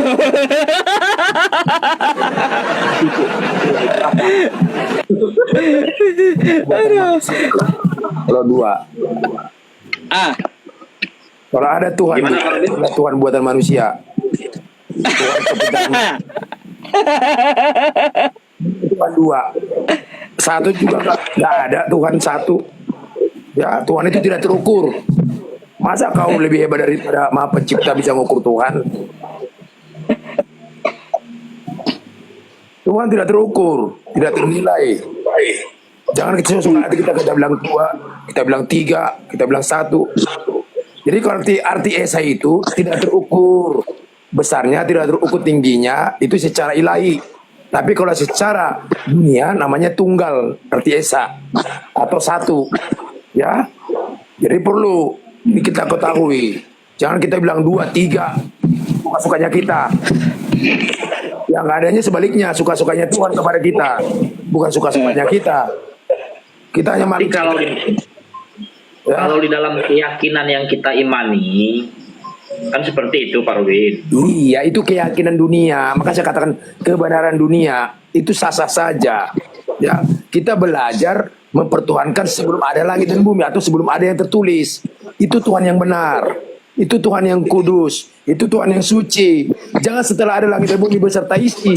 Kalau 2. Kalau ada Tuhan, Gimana, Pak Robin? ada Tuhan buatan manusia. Tuhan kebetulan. Tuhan 2. 1 juga nggak ada Tuhan 1. Ya, Tuhan itu tidak terukur. Masa kau lebih hebat daripada Maha Pencipta bisa mengukur Tuhan? Tuhan tidak terukur, tidak ternilai. Jangan kita suka hati kita bilang 2, kita bilang 3, kita bilang 1. Jadi kalau arti Esa itu tidak terukur besarnya, tidak terukur tingginya, itu secara ilahi. Tapi kalau secara dunia namanya tunggal, arti Esa atau 1. Ya, jadi perlu ini kita ketahui. Jangan kita bilang 2, 3, suka-sukanya kita. Yang adanya sebaliknya, suka-sukanya Tuhan kepada kita, bukan suka-sukanya kita. Kita hanya Tapi kalau di dalam keyakinan yang kita imani kan seperti itu Pak Robin. Iya, itu keyakinan dunia. Maka saya katakan kebenaran dunia itu sah-sah saja. Ya, kita belajar mempertuhankan sebelum ada langit dan bumi atau sebelum ada yang tertulis. Itu Tuhan yang benar. Itu Tuhan yang kudus. Itu Tuhan yang suci. Jangan setelah ada langit dan bumi beserta isi.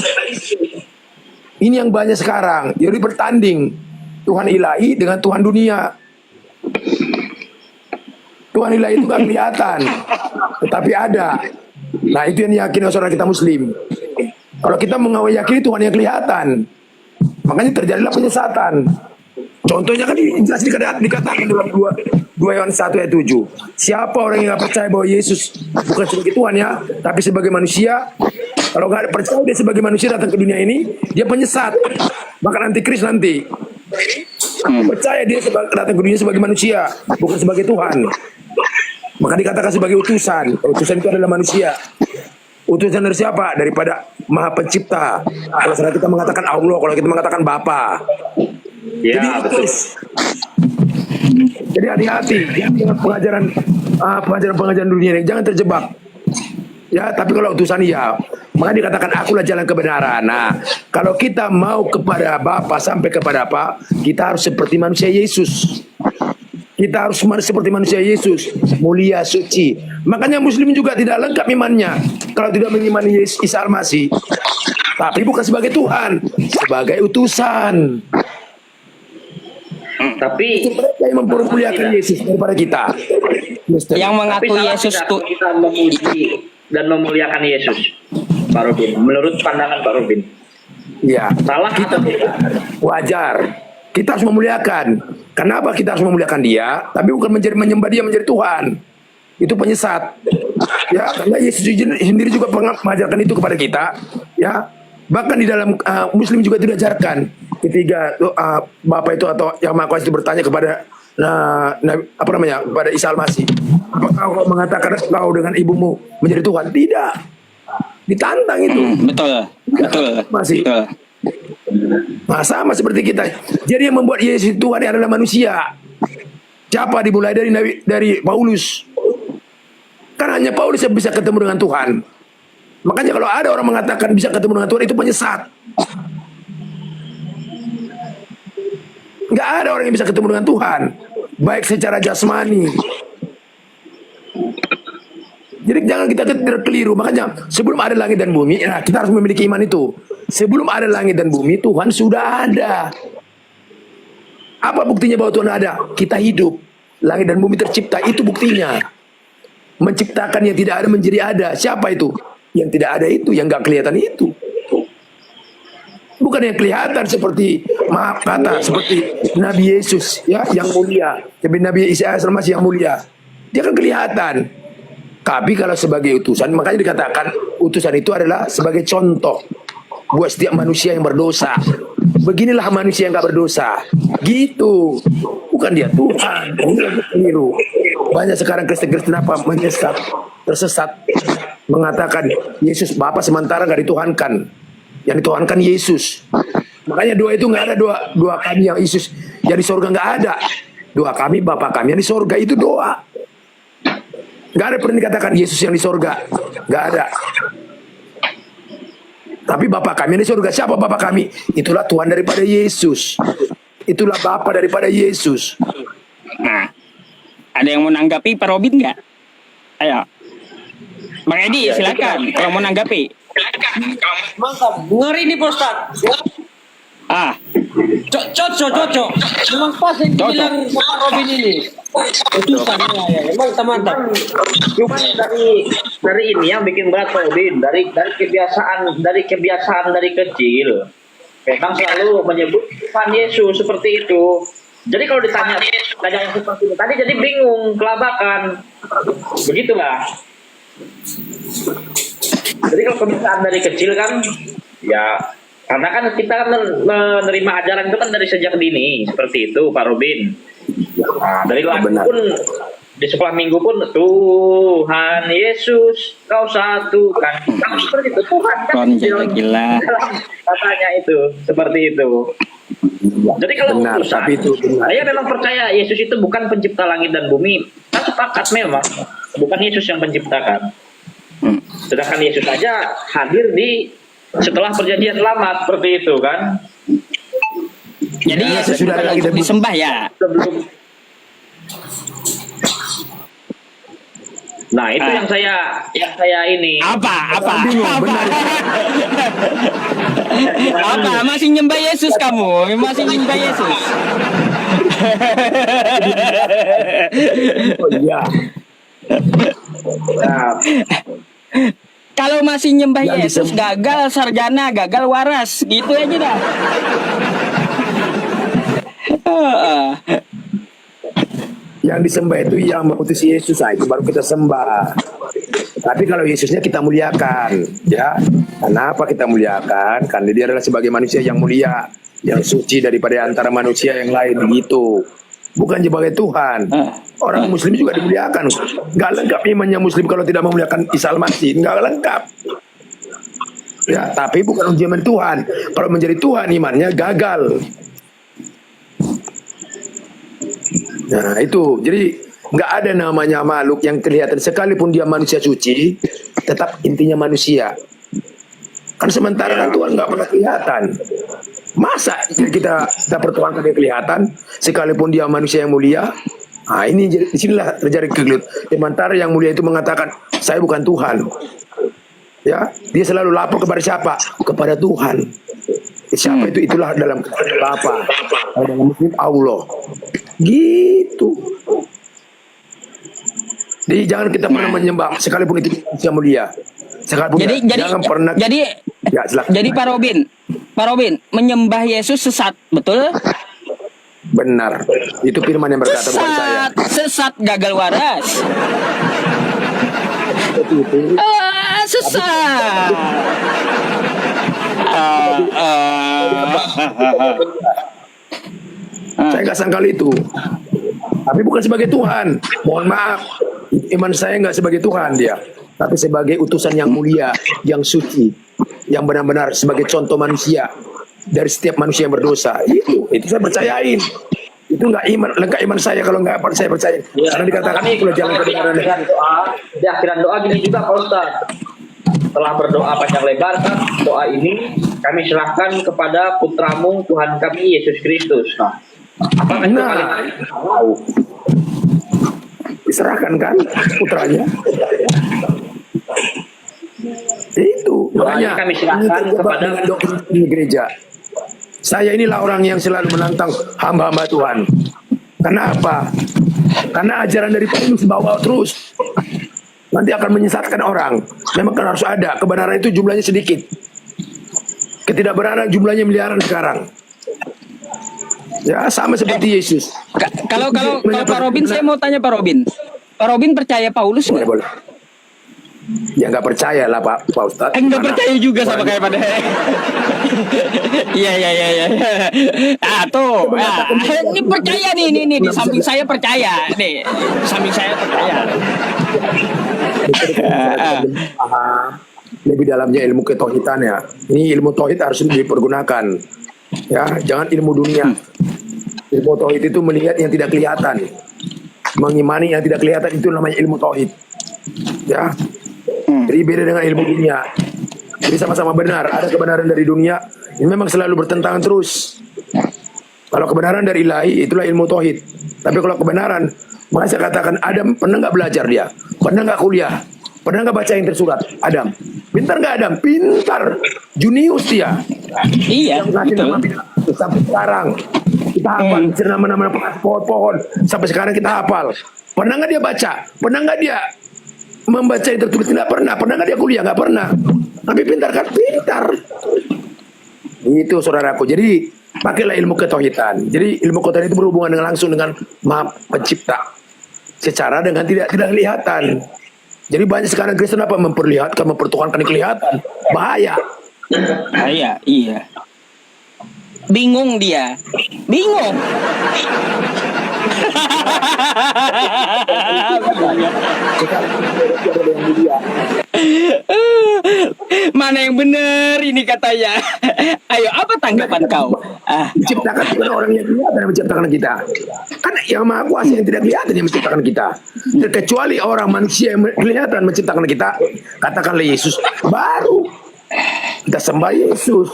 Ini yang banyak sekarang. Jadi bertanding Tuhan ilahi dengan Tuhan dunia. Tuhan ilahi itu gak kelihatan, tetapi ada. Nah, itu yang diyakini saudara kita Muslim. Kalau kita meyakini Tuhan yang kelihatan, makanya terjadilah penyesatan. Contohnya kan jelas dikatakan dalam 2 Yohanes 1 ayat 7. Siapa orang yang gak percaya bahwa Yesus bukan sebagai Tuhan ya, tapi sebagai manusia, kalau gak percaya dia sebagai manusia datang ke dunia ini, dia penyesat, bahkan antikris nanti. Percaya dia datang ke dunia sebagai manusia, bukan sebagai Tuhan, maka dikatakan sebagai utusan. Utusan itu adalah manusia. Utusan dari siapa? Daripada Maha Pencipta. Kalau kita mengatakan Allah, kalau kita mengatakan Bapa. Ya, Jadi betul. Jadi hati-hati dengan pengajaran dunia ini, jangan terjebak. Ya, tapi kalau utusan iya, maka dikatakan akulah jalan kebenaran. Nah, kalau kita mau kepada Bapa sampai kepada apa? Kita harus seperti manusia Yesus. Kita harus seperti manusia Yesus, mulia, suci. Makanya Muslim juga tidak lengkap imannya kalau tidak mengimani Isa Al-Masih. Tapi bukan sebagai Tuhan, sebagai utusan. Tapi Itu mereka yang mempermuliakan Yesus daripada kita. Yang mengaku salah Yesus tidak tuh. kita memuji dan memuliakan Yesus, Pak Robin. Menurut pandangan Pak Robin, Ya, salah kita atau tidak? wajar. Kita harus memuliakan. Kenapa kita harus memuliakan dia? Tapi bukan menyembah dia menjadi Tuhan. Itu penyesat. Ya, karena Yesus sendiri juga mengajarkan itu kepada kita. Ya, bahkan di dalam Muslim juga tidak ajarkan ketika Bapa itu atau Yang Maha Kuasa itu bertanya kepada kepada Isa Al-Masih, apakah kau mengatakan kau dengan ibumu menjadi Tuhan? Tidak, ditantang itu. Betul. Masih. Betul. Nah, sama seperti kita. Jadi yang membuat Yesus Tuhan adalah manusia. Siapa? Dimulai dari Paulus. Kan hanya Paulus yang bisa ketemu dengan Tuhan. Makanya kalau ada orang mengatakan bisa ketemu dengan Tuhan, itu penyesat. Nggak ada orang yang bisa ketemu dengan Tuhan, baik secara jasmani. Jadi jangan kita terkeliru. Makanya sebelum ada langit dan bumi, kita harus memiliki iman itu. Sebelum ada langit dan bumi, Tuhan sudah ada. Apa buktinya bahwa Tuhan ada? Kita hidup. Langit dan bumi tercipta, itu buktinya. Menciptakan yang tidak ada menjadi ada. Siapa itu? Yang tidak ada itu, yang nggak kelihatan itu. Bukan yang kelihatan seperti, maaf kata, seperti Nabi Yesus, ya, yang mulia. Seperti Nabi Isa Al-Masih yang mulia. Dia kan kelihatan. Tapi kalau sebagai utusan, makanya dikatakan utusan itu adalah sebagai contoh buat setiap manusia yang berdosa. Beginilah manusia yang gak berdosa. Gitu. Bukan dia Tuhan. Ini lagi keliru. Banyak sekarang Kristen-Kristen apa tersesat, mengatakan Yesus Bapa sementara gak dituhankan. Yang dituhankan Yesus. Makanya doa itu gak ada doa kami yang Yesus yang di sorga, gak ada. Doa kami Bapa kami yang di sorga, itu doa. Gak ada pernah dikatakan Yesus yang di sorga. Gak ada. Tapi Bapa kami yang di sorga. Siapa Bapa kami? Itulah Tuhan daripada Yesus. Itulah Bapa daripada Yesus. Nah, ada yang mau nanggapi Pak Robin nggak? Ayo, Bang Edi, silakan. Kalau mau nanggapi. Mantap. Ngeri nih Pak Ustaz. Cocok. Memang pas yang dibilang Pak Robin ini. Utusan ya. Mantap. Cuman dari ini yang bikin berat Pak Robin, dari kebiasaan dari kecil. Memang selalu menyebut Tuhan Yesus seperti itu. Jadi kalau ditanya yang seperti itu tadi, jadi bingung, kelabakan. Begitulah. Jadi kalau kebiasaan dari kecil kan, ya karena kan kita menerima ajaran itu kan dari sejak dini, seperti itu Pak Robin. Nah, dari lagu pun di sekolah minggu pun Tuhan Yesus kau satu kan, seperti itu Tuhan kan gila. Katanya itu seperti itu. Jadi kalau utusan, saya memang percaya Yesus itu bukan pencipta langit dan bumi. Saya sepakat memang bukan Yesus yang menciptakan. Sedangkan Yesus saja hadir di setelah perjanjian lama seperti itu kan. Jadi Yesus sudah lagi disembah ya. Nah itu yang saya ini. Apa? Masih nyembah Yesus kamu? Masih nyembah Yesus? Oh iya. Kalau masih nyembah Yesus, gagal sarjana, gagal waras, gitu aja dah. Yang disembah itu yang mengutus Yesus itu baru kita sembah. Tapi kalau Yesusnya kita muliakan, ya. Kenapa kita muliakan? Karena dia adalah sebagai manusia yang mulia, yang suci daripada antara manusia yang lain, begitu. Bukan sebagai Tuhan. Orang Muslim juga dimuliakan. Gak lengkap imannya Muslim kalau tidak memuliakan Isa Al-Masih. Gak lengkap. Ya, tapi bukan ujian Tuhan. Kalau menjadi Tuhan imannya gagal. Nah itu, jadi nggak ada namanya makhluk yang kelihatan sekalipun dia manusia suci, tetap intinya manusia. Kan sementara kan Tuhan nggak pernah kelihatan. Masa kita pertuankan dia kelihatan, sekalipun dia manusia yang mulia? Nah ini disinilah terjadi kegeliat. Sementara yang mulia itu mengatakan, saya bukan Tuhan. Ya, dia selalu lapor kepada siapa? Kepada Tuhan. Siapa itu? Itulah dalam Bapa. Dalam Muslim Allah. Gitu. Jadi jangan kita pernah menyembah sekalipun itu manusia mulia. Sekalipun jangan pernah. Jadi Pak Robin, menyembah Yesus sesat, betul? Benar. Itu firman yang berkata bukan saya. Sesat, gagal waras. Sesat. Saya nggak sangkal itu. Tapi bukan sebagai Tuhan. Mohon maaf, iman saya nggak sebagai Tuhan dia, tapi sebagai utusan yang mulia, yang suci, yang benar-benar sebagai contoh manusia dari setiap manusia yang berdosa. Itu saya percayain. Itu nggak iman, lengkap iman saya kalau nggak saya percaya. Ya, Karena dikatakan kami itulah jalan kebenaran. di akhiran doa gini juga Pak Ustaz. Setelah berdoa panjang lebar kan, doa ini kami serahkan kepada putramu Tuhan kami Yesus Kristus. Nah, apakah itu paling tahu? Diserahkan kan putranya. Itu makanya Kami serahkan kepada dengan doktrin di gereja. Saya inilah orang yang selalu menantang hamba-hamba Tuhan. Kenapa? Karena ajaran dari Paulus bawa terus. Nanti akan menyesatkan orang. Memang kan harus ada. Kebenaran itu jumlahnya sedikit. Ketidakbenaran jumlahnya miliaran sekarang. Ya sama seperti Yesus. Kalau Pak Robin, saya mau tanya Pak Robin. Pak Robin percaya Paulus nggak? Boleh. Ya nggak percaya lah Pak Ustadz. Nggak percaya juga sama kayak pada. Iya. Tuh. Ini percaya nih, di samping saya percaya. Nih, di samping saya percaya. Lebih dalamnya ilmu ketauhidan ya. Ini ilmu tauhid harus dipergunakan. Ya, jangan ilmu dunia. Ilmu tauhid itu melihat yang tidak kelihatan, mengimani yang tidak kelihatan, itu namanya ilmu tauhid. Ya, jadi beda dengan ilmu dunia. Jadi sama-sama benar. Ada kebenaran dari dunia, ini memang selalu bertentangan terus. Kalau kebenaran dari ilahi, itulah ilmu tauhid. Tapi kalau kebenaran, maka saya katakan Adam pernah nggak belajar dia, pernah nggak kuliah, pernah nggak baca yang tersurat. Adam, pintar nggak Adam? Pintar, junius dia. Iya, betul. Sampai sekarang kita hafal nama-nama pohon-pohon. Sampai sekarang kita hafal. Pernah nggak dia baca? Pernah nggak dia membaca yang tertulis? Tidak pernah. Pernah nggak dia kuliah? Nggak pernah. Tapi pintar kan? Pintar. Itu saudaraku. Jadi pakailah ilmu ketauhidan. Jadi ilmu ketauhidan itu berhubungan dengan langsung dengan Maha Pencipta. Secara dengan tidak kelihatan. Jadi banyak sekarang Kristen apa memperlihatkan, mempertuhankan yang kelihatan. Bahaya. Iya. Bingung dia. Bingung. Mana yang benar ini katanya. Ayo, apa tanggapan kau? Menciptakan bukan orang yang kelihatan yang menciptakan kita. Kan yang Maha Kuasa yang tidak kelihatan yang menciptakan kita. Kecuali orang manusia yang kelihatan menciptakan kita, katakanlah Yesus, baru kita sembah Yesus.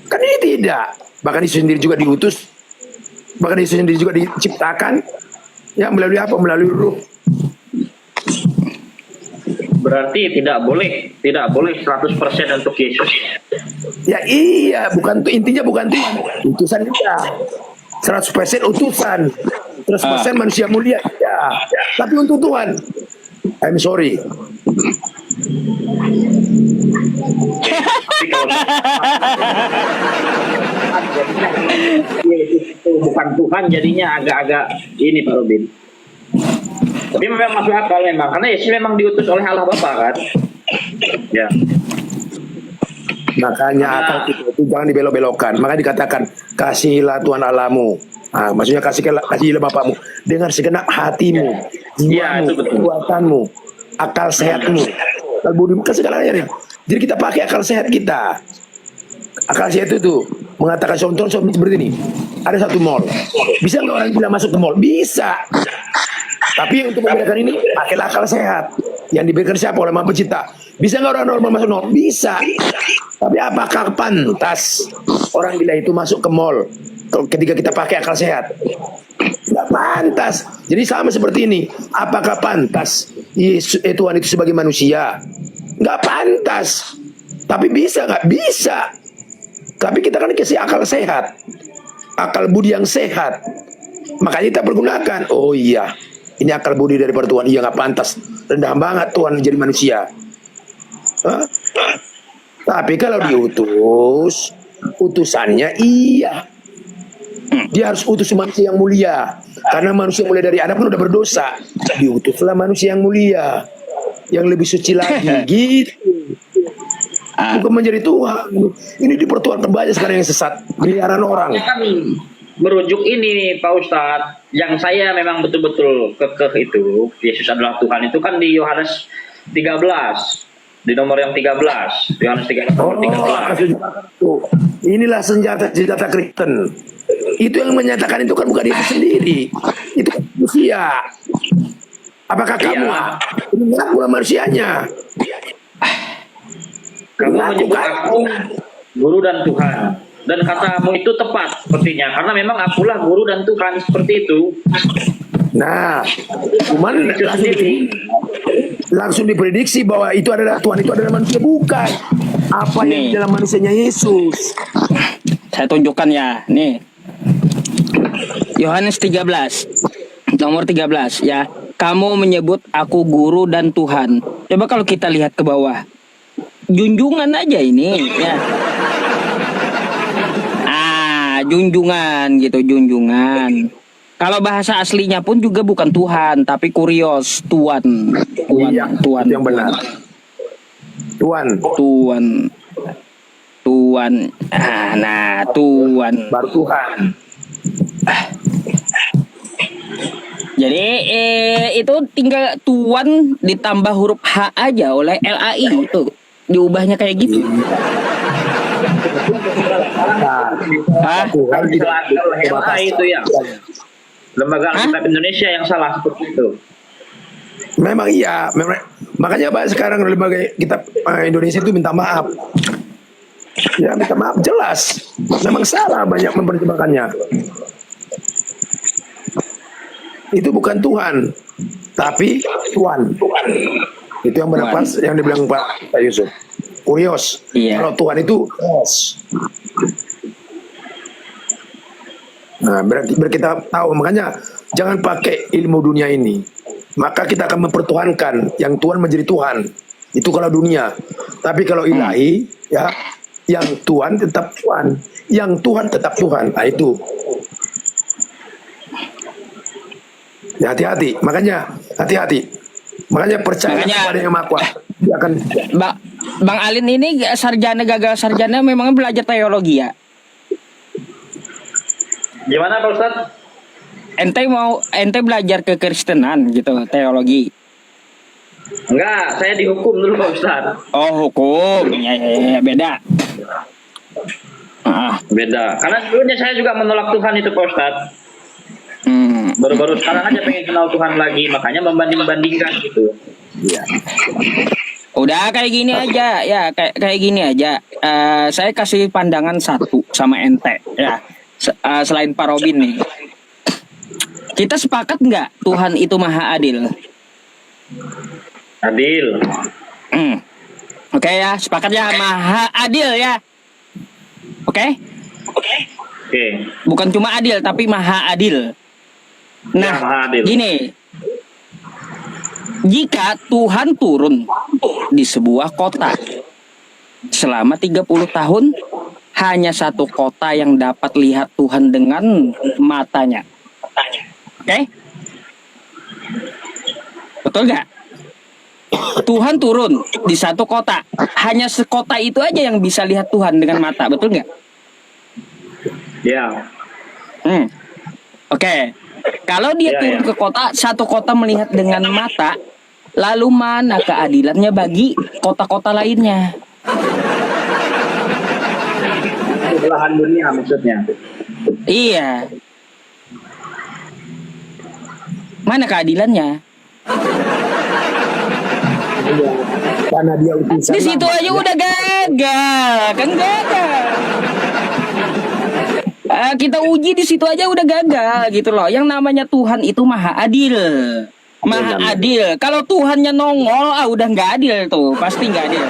Kan ini tidak. Bahkan Yesus sendiri juga diutus. Bahkan Yesus sendiri juga diciptakan. Ya melalui apa? Melalui Ruh. berarti tidak boleh 100% untuk Yesus. Ya iya, intinya bukan Tuhan, utusan kita. 100% utusan, 100% manusia mulia. Ya, tapi untuk Tuhan, I'm sorry. Yesus itu bukan Tuhan, jadinya agak-agak ini Pak Robin. Tapi memang masuk akal memang, karena Yesus memang diutus oleh Allah Bapa kan. Ya. Makanya akal kita itu jangan dibelok-belokkan. Makanya dikatakan kasihilah Tuhan Allahmu. Nah, maksudnya kasihilah Bapamu dengan segenap hatimu, jiwamu, kekuatanmu, akal sehatmu, akal budimu, segalanya. Jadi kita pakai akal sehat kita. Akal sehat itu mengatakan contoh seperti ini. Ada satu mall. Bisa nggak orang gila masuk ke mall? Bisa. Tapi untuk membedakan ini, pakailah akal sehat. Yang diberikan siapa? Oleh Maha Pencipta. Bisa nggak orang normal masuk mall? Bisa. Tapi apakah pantas orang gila itu masuk ke mall ketika kita pakai akal sehat? Nggak pantas. Jadi sama seperti ini. Apakah pantas Tuhan itu sebagai manusia? Nggak pantas. Tapi bisa nggak? Bisa. Tapi kita kan dikasih akal sehat, akal budi yang sehat. Makanya kita pergunakan. Oh iya, ini akal budi dari Tuhan. Iya, nggak pantas, rendah banget Tuhan menjadi manusia. Tapi kalau diutus, utusannya iya, dia harus utus manusia yang mulia. Karena manusia mulia dari Adam kan udah berdosa. Diutuslah manusia yang mulia. yang lebih suci lagi gitu. Bukan menjadi Tuhan. Ini dipertuhankan banyak sekarang yang sesat, miliaran orang. Kan merujuk ini Pak Ustadz, yang saya memang betul-betul kekeh itu Yesus adalah Tuhan itu kan di Yohanes 13, di nomor yang 13, Yohanes 13 nomor 13. Inilah senjata Kristen. Itu yang menyatakan itu kan bukan diri sendiri, itu kan manusia. Apakah kamu mengaku manusianya? Kamu menyebut aku guru dan Tuhan, dan katamu itu tepat sepertinya, karena memang akulah guru dan Tuhan seperti itu. Nah, cuman langsung diprediksi bahwa itu adalah Tuhan, itu adalah manusia, bukan apa yang di dalam manusianya Yesus. Saya tunjukkan ya, nih. Yohanes 13 nomor 13 ya. Kamu menyebut aku guru dan Tuhan. Coba kalau kita lihat ke bawah, junjungan aja ini ya. Junjungan gitu, junjungan. Kalau bahasa aslinya pun juga bukan Tuhan, tapi kurios, Tuan. Iya, Tuan. yang benar. Tuan. Nah, Tuan. Baru Tuhan. Jadi itu tinggal Tuan ditambah huruf H aja oleh LAI itu. Diubahnya kayak gitu. Tuhan tidak itu ya. Lembaga Alkitab Indonesia yang salah seperti itu. Memang iya, makanya banyak sekarang lembaga kitab Indonesia itu minta maaf. Ya minta maaf jelas, memang salah banyak menerjemahkannya. Itu bukan Tuhan, tapi Tuhan. Itu yang benar pas yang dibilang Pak Yusuf. Kurios. Iya. Kalau Tuhan itu os. Nah, berarti kita tahu, makanya jangan pakai ilmu dunia ini. Maka kita akan mempertuhankan yang Tuhan menjadi Tuhan. Itu kalau dunia. Tapi kalau ilahi, ya, yang Tuhan tetap Tuhan, yang Tuhan tetap Tuhan. Nah, itu. Ya, hati-hati. Makanya hati-hati. Makanya percaya kepada yang Maha Kuasa. Dia akan. Bang Alin ini gagal sarjana memangnya belajar teologi ya? Gimana Pak Ustadz? Ente belajar kekristenan gitu, teologi? Enggak, saya dihukum dulu Pak Ustadz. Oh, hukum. Ya, beda. Beda. Karena sebelumnya saya juga menolak Tuhan itu Pak Ustadz. Baru-baru sekarang aja pengen kenal Tuhan lagi, makanya membanding-bandingkan gitu. Iya. Udah kayak gini aja ya, kayak gini aja. Saya kasih pandangan satu sama ente ya. Selain Pak Robin nih, kita sepakat nggak Tuhan itu maha adil? Adil. Oke ya, sepakat ya, maha adil ya. Oke. Bukan cuma adil tapi maha adil. Nah, ya, maha adil. Gini. Jika Tuhan turun di sebuah kota selama 30 tahun, hanya satu kota yang dapat lihat Tuhan dengan matanya. Oke? Betul nggak? Tuhan turun di satu kota, hanya sekota itu aja yang bisa lihat Tuhan dengan mata, betul nggak? Ya. Oke. Kalau dia turun ke kota, satu kota melihat dengan mata, lalu mana keadilannya bagi kota-kota lainnya? Belahan dunia maksudnya. Iya. Mana keadilannya? Karena dia utusan. Di situ aja udah gagal, kan gagal. Kita uji di situ aja udah gagal gitu loh. Yang namanya Tuhan itu maha adil. Maha adil. Kalau Tuhannya nongol, udah nggak adil tuh, pasti nggak adil.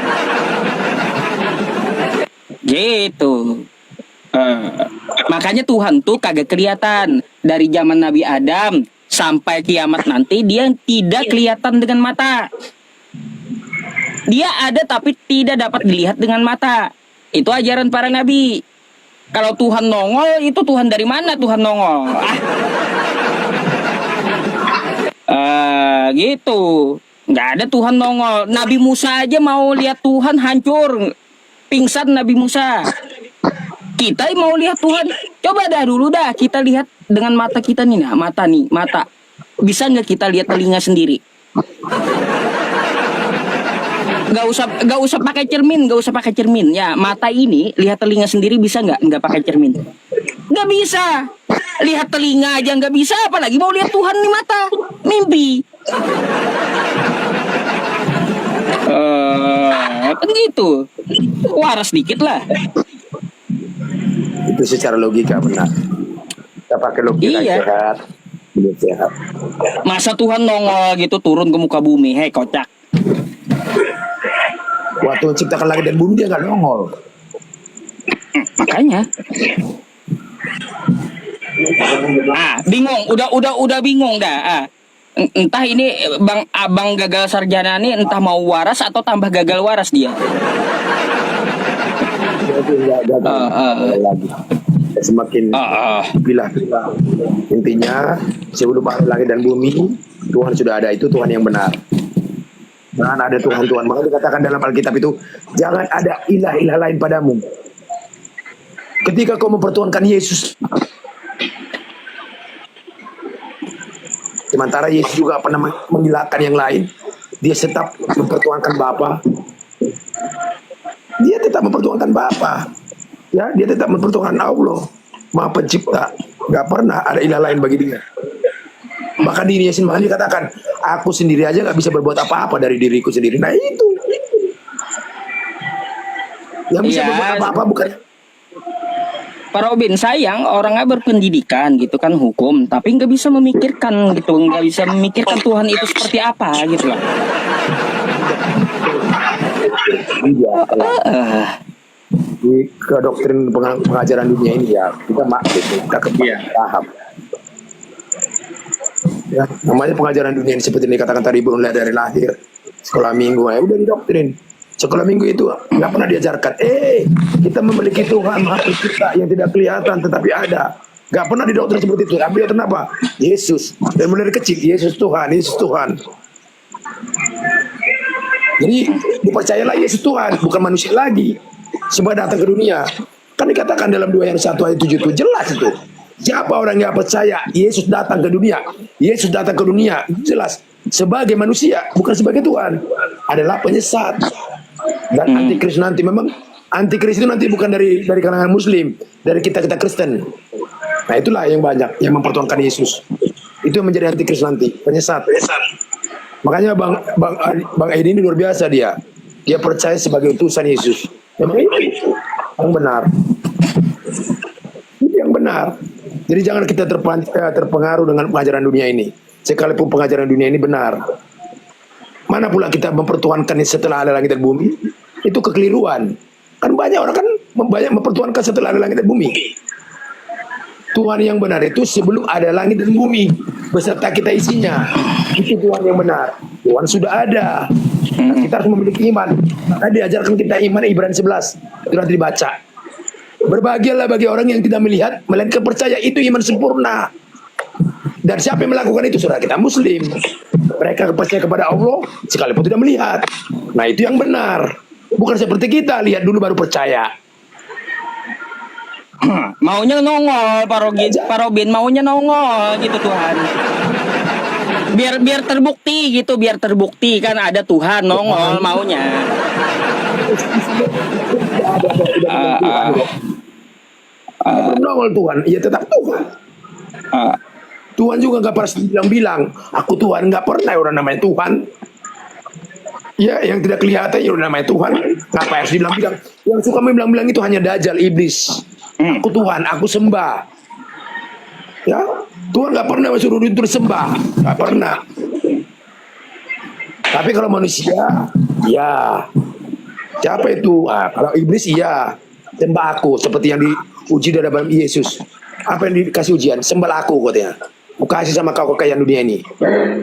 Gitu. Makanya Tuhan tuh kagak kelihatan dari zaman Nabi Adam sampai kiamat nanti, dia tidak kelihatan dengan mata. Dia ada tapi tidak dapat dilihat dengan mata. Itu ajaran para nabi. Kalau Tuhan nongol, itu Tuhan dari mana Tuhan nongol? Gitu. Nggak ada Tuhan nongol. Nabi Musa aja mau lihat Tuhan hancur, pingsan Nabi Musa. Kita mau lihat Tuhan, coba dah dulu dah kita lihat dengan mata kita nih, nah mata. Bisa nggak kita lihat telinga sendiri? Nggak usah pakai cermin, ya mata ini lihat telinga sendiri bisa nggak pakai cermin? Nggak bisa. Lihat telinga aja nggak bisa, apalagi mau lihat Tuhan nih mata, mimpi. Kan gitu, waras dikit lah. Itu secara logika benar. Kita pakai logika Iya. sehat, belum sehat. Masa Tuhan nongol gitu turun ke muka bumi, hei kocak. Waktu menciptakan langit dan bumi dia nggak nongol. Makanya. Bingung, udah bingung dah. Entah ini abang gagal sarjana nih entah mau waras atau tambah gagal waras dia. Lagi. Semakin pilah. Intinya sebelum langit dan bumi Tuhan sudah ada, itu Tuhan yang benar. Jangan ada Tuhan. Maka dikatakan dalam Alkitab itu jangan ada ilah lain padamu. Ketika kau mempertuhankan Yesus, sementara Yesus juga pernah menghilangkan yang lain, dia tetap mempertuhankan Bapa. Dia tetap mempertuhankan Bapa. Ya, dia tetap mempertuhankan Allah, Maha Pencipta. Gak pernah ada ilah lain bagi dia. Maka dirinya sendiri katakan, aku sendiri aja gak bisa berbuat apa-apa dari diriku sendiri. Nah itu yang bisa berbuat apa-apa bukan. Pak Robin, sayang orangnya berpendidikan gitu kan hukum, tapi nggak bisa memikirkan gitu, nggak bisa memikirkan Tuhan itu seperti apa gitu lah. Di kedoktrin pengajaran dunia ini ya kita kita paham. Ya, namanya pengajaran dunia ini seperti yang dikatakan tadi mulai dari lahir, sekolah minggu, ya udah didoktrin. Sekolah minggu itu nggak pernah diajarkan. Kita memiliki Tuhan Maha Pencipta yang tidak kelihatan tetapi ada. Nggak pernah didoktrin seperti itu. Tapi kenapa? Yesus. Dan mulai dari kecil Yesus Tuhan. Jadi dipercayalah Yesus Tuhan, bukan manusia lagi. Semua datang ke dunia. Kan dikatakan dalam 2 Yohanes 1 ayat 7 itu jelas itu. Siapa orang yang percaya Yesus datang ke dunia? Yesus datang ke dunia jelas sebagai manusia, bukan sebagai Tuhan. Adalah penyesat dan antikris nanti. Memang antikris itu nanti bukan dari kalangan Muslim, dari kita Kristen. Nah itulah yang banyak yang mempertuhankan Yesus. Itu yang menjadi antikris nanti, penyesat. Makanya Bang Edi ini luar biasa dia. Dia percaya sebagai utusan Yesus. Memang itu yang benar. Itu yang benar. Jadi jangan kita terpengaruh dengan pengajaran dunia ini. Sekalipun pengajaran dunia ini benar. Mana pula kita mempertuhankan setelah ada langit dan bumi? Itu kekeliruan. Kan banyak orang kan mempertuhankan setelah ada langit dan bumi. Tuhan yang benar itu sebelum ada langit dan bumi beserta kita isinya. Itu Tuhan yang benar. Tuhan sudah ada. Nah, kita harus memiliki iman. Maka diajarkan kita iman Ibrani 11. Itu nanti dibaca. Berbahagialah bagi orang yang tidak melihat, melainkan percaya, itu iman sempurna. Dan siapa yang melakukan itu? Saudara kita Muslim. Mereka percaya kepada Allah sekalipun tidak melihat. Nah itu yang benar. Bukan seperti kita lihat dulu baru percaya. Maunya nongol Pak Robin maunya nongol gitu Tuhan. Biar terbukti gitu, biar terbukti kan ada Tuhan nongol maunya. Nongol Tuhan, ia tetap Tuhan. Tuhan juga nggak pernah bilang aku Tuhan, nggak pernah orang namanya Tuhan. Ya, yang tidak kelihatan ya orang namanya Tuhan. Ngapa harus dibilang-bilang? Yang suka bilang-bilang itu hanya dajjal, iblis. Aku Tuhan, aku sembah. Ya, Tuhan nggak pernah suruh itu sembah, nggak pernah. Tapi kalau manusia, ya siapa itu? Kalau iblis iya, sembah aku seperti yang diuji dalam Yesus. Apa yang dikasih ujian? Sembah aku katanya. Aku kasih sama kau kekayaan dunia ini.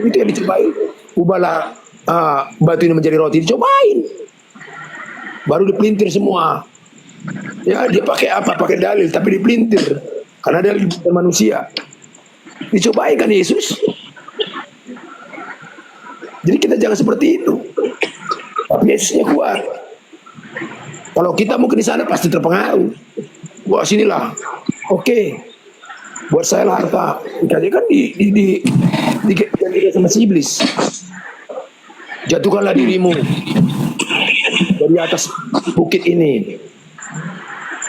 Itu yang dicobain. Ubahlah batu ini menjadi roti, dicobain. Baru dipelintir semua. Ya dia pakai apa? Pakai dalil, tapi dipelintir. Karena dalil bukan manusia. Dicobain kan Yesus. Jadi kita jangan seperti itu. Tapi Yesusnya kuat. Kalau kita mungkin di sana pasti terpengaruh. Wah sinilah, oke, buat saya lah harta. Jadi kan digantikan sama si iblis. Jatuhkanlah dirimu dari atas bukit ini.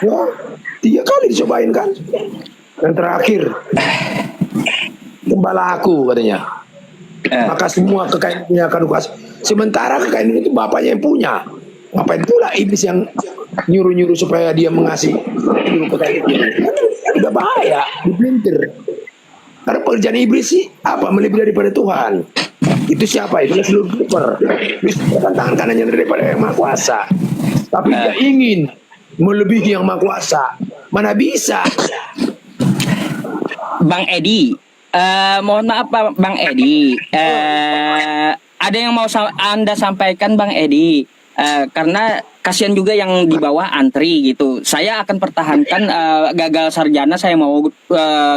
Wah, 3 kali dicobain kan. Yang terakhir, gembala aku katanya. Maka semua kekayaan punya akan kasih. Sementara kekayaan itu bapaknya yang punya. Apa itulah iblis yang nyuruh-nyuruh supaya dia mengasih kekayaan itu. Udah bahaya, dipelintir. Karena pekerjaan iblis sih apa? Melebihi daripada Tuhan. Itu siapa? Itu seluruh super. Bisa tangan kanannya daripada yang Maha Kuasa. Tapi dia ingin melebihi yang Maha Kuasa. Mana bisa? Bang Edi, mohon maaf Bang Edi, ada yang mau Anda sampaikan Bang Edi, karena kasihan juga yang di bawah antri gitu. Saya akan pertahankan gagal sarjana, saya mau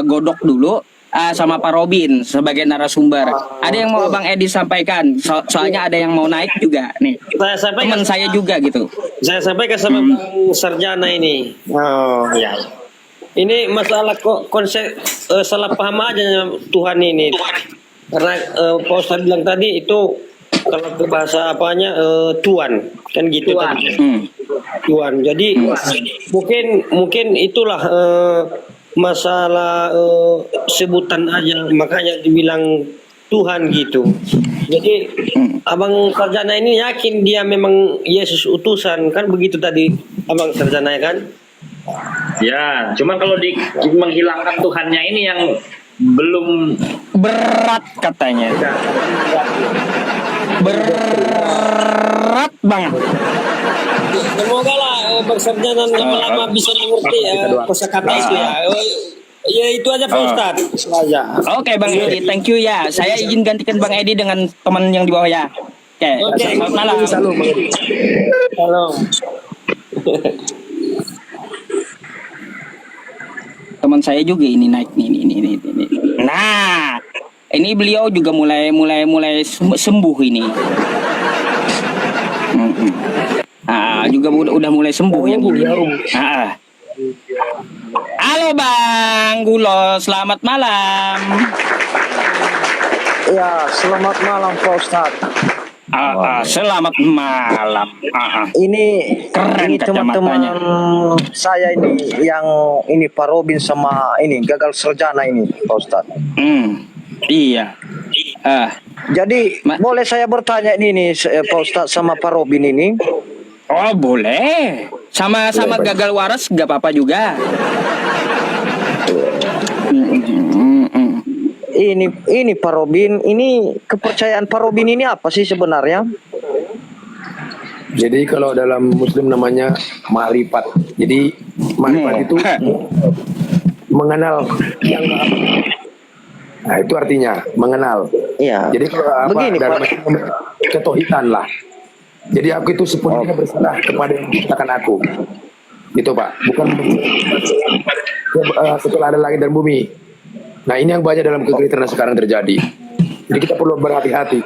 godok dulu sama Pak Robin sebagai narasumber. Ada yang mau Bang Edi sampaikan? Soalnya ada yang mau naik juga nih. Teman saya juga gitu. Saya sampaikan sama Bang Sarjana ini. Oh ya. Ini masalah konsep salah paham aja Tuhan ini. Karena Pak Ustadz bilang tadi itu kalau ke bahasa apanya Tuhan kan gitu tadi. Tuhan. Jadi mungkin itulah masalah sebutan aja, makanya dibilang Tuhan gitu. Jadi Abang Sarjana ini yakin dia memang Yesus utusan kan begitu tadi Abang Sarjana ya kan? Ya, cuman kalau menghilangkan Tuhannya ini yang belum berat katanya. Berat banget. Semoga lah Bang Sarjana lama-lama bisa mengerti kosakata itu ya. Ya itu aja Pak Ustadz. Oke Bang Edi, thank you ya. Saya izin gantikan Bang Edi dengan teman yang di bawah ya. Oke, selamat malam. Salam. Teman saya juga ini naik ini. Nah, ini beliau juga mulai sembuh ini. Juga udah mulai sembuh yang ini. Halo Bang Gulo, selamat malam. Ya, selamat malam Pak Ustadz. Selamat malam. Ini Keren teman-teman saya ini yang ini Pak Robin sama ini gagal sarjana ini Pak Ustadz. Iya. Jadi boleh saya bertanya ini Pak Ustadz sama Pak Robin ini? Oh boleh. Sama-sama gagal waras gak apa-apa juga. Ini Pak Robin, ini kepercayaan Pak Robin ini apa sih sebenarnya? Jadi kalau dalam Muslim namanya ma'rifat. Jadi ma'rifat itu mengenal yang nah itu artinya mengenal. Iya. Jadi kalau begini, dalam Pak. ketauhidan lah. Jadi aku itu sepenuhnya berserah kepada yang menciptakan aku. Gitu Pak. Bukan setelah ada langit dan bumi. Nah ini yang banyak dalam kekristenan sekarang terjadi. Jadi kita perlu berhati-hati.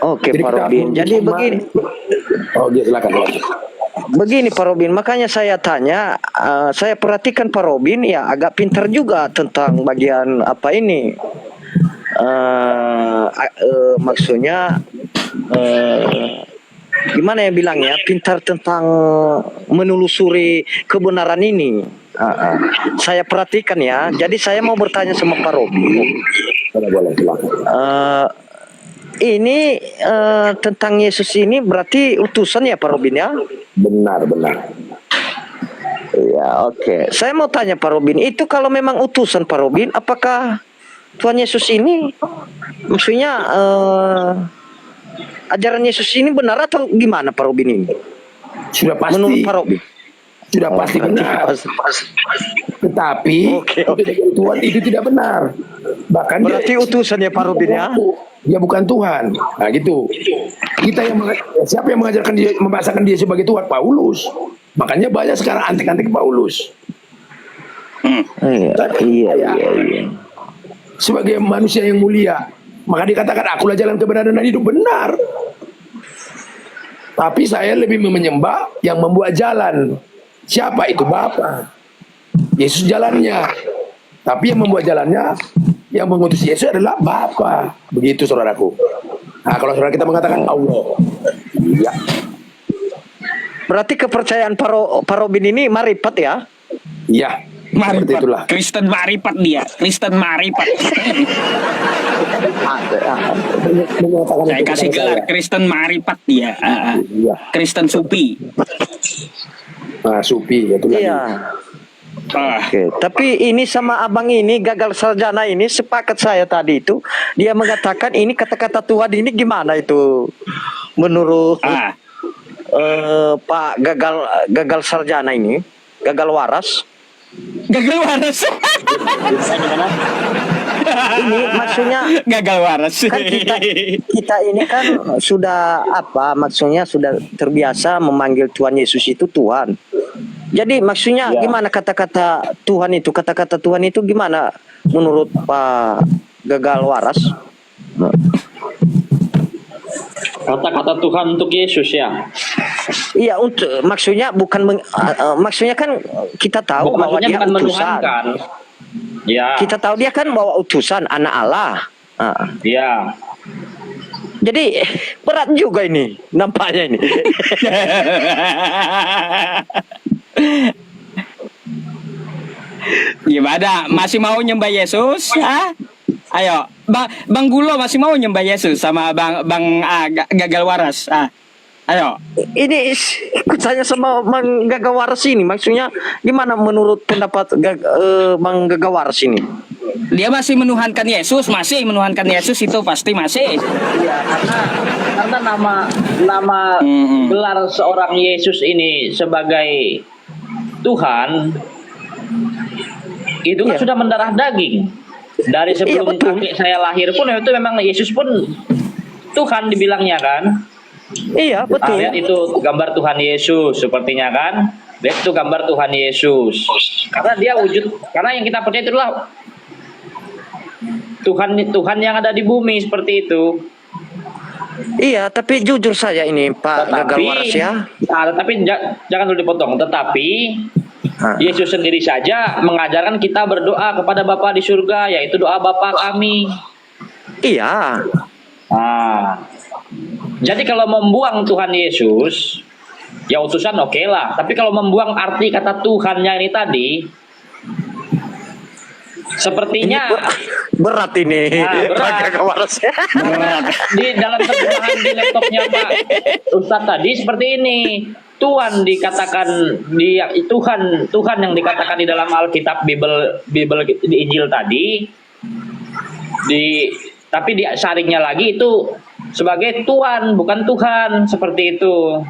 Oke Pak Robin. Jadi begini. Oh dia silakan. Begini Pak Robin, makanya saya tanya, saya perhatikan Pak Robin ya agak pintar juga tentang bagian apa ini. Maksudnya gimana ya bilangnya, pintar tentang menelusuri kebenaran ini. Saya perhatikan ya. Jadi saya mau bertanya sama Pak Robin. Ini tentang Yesus ini berarti utusan ya Pak Robin ya? Benar. Ya oke. Saya mau tanya Pak Robin, itu kalau memang utusan Pak Robin, apakah Tuhan Yesus ini maksudnya ajaran Yesus ini benar atau gimana Pak Robin ini? Sudah pasti. Menurut Pak Robin. Sudah pasti benar. Tetapi Tuhan itu tidak benar. Bahkan berarti utusan ya Pak Robin ya? Dia bukan Tuhan. Nah gitu. Kita yang siapa yang mengajarkan dia, membahasakan dia sebagai Tuhan? Paulus. Makanya banyak sekarang antik-antik Paulus. Iya. Sebagai manusia yang mulia, Maka dikatakan akulah jalan kebenaran dan hidup, benar. Tapi saya lebih menyembah yang membuat jalan. Siapa itu? Bapa. Yesus jalannya. Tapi yang membuat jalannya, yang mengutus Yesus adalah Bapa. Begitu saudaraku. Nah, kalau saudara kita mengatakan Allah, iya. Berarti kepercayaan Pak Robin ini marifat ya? Iya. Seperti itulah. Kristen marifat dia. Kristen marifat. Saya kasih gelar Kristen marifat dia. Iya. Kristen supi. Nah, supi itu lagi. Iya. Oke, tapi ini sama abang ini gagal sarjana ini sepakat saya tadi itu dia mengatakan ini kata-kata Tuhan ini gimana itu menurut Pak gagal sarjana ini gagal waras. Gagal waras. Ini maksudnya gagal waras. Kan kita ini kan sudah apa maksudnya sudah terbiasa memanggil Tuhan Yesus itu Tuhan. Jadi maksudnya gimana kata-kata Tuhan itu gimana menurut Pak gagal waras? Kata-kata Tuhan untuk Yesus ya. Iya, untuk maksudnya bukan maksudnya kan kita tahu bahwa dia utusan. Ya. Kita tahu dia kan bawa utusan anak Allah. Ya. Jadi berat juga ini nampaknya ini. Gimana? Masih mau nyembah Yesus? Hah? Ayo, Bang Gulo masih mau nyembah Yesus sama Bang gagal waras? Ayo. Ini ikut saya sama Bang Gagal Waras ini. Maksudnya gimana menurut pendapat Bang Gagal Waras ini? Dia masih menuhankan Yesus, itu pasti masih. Iya, karena nama gelar seorang Yesus ini sebagai Tuhan itu kan sudah mendarah daging. Dari sebelum kakek saya lahir pun itu memang Yesus pun Tuhan dibilangnya kan. Iya betul. Lihat itu gambar Tuhan Yesus sepertinya kan. Lihat itu gambar Tuhan Yesus. Karena dia wujud. Karena yang kita percaya itulah Tuhan yang ada di bumi seperti itu. Iya, tapi jujur saya ini Pak Gagal Waras ya. Tetapi jangan dulu dipotong. Tetapi Yesus sendiri saja mengajarkan kita berdoa kepada Bapa di surga, yaitu doa Bapa kami. Iya. Jadi kalau membuang Tuhan Yesus, ya utusan oke lah. Tapi kalau membuang arti kata Tuhannya ini tadi, sepertinya berat ini. Berat. Di dalam terjemahan di laptopnya Pak Ustadz tadi seperti ini. Tuhan dikatakan Tuhan yang dikatakan di dalam Alkitab Bible di Injil tadi tapi disaringnya lagi itu sebagai Tuhan bukan Tuhan seperti itu.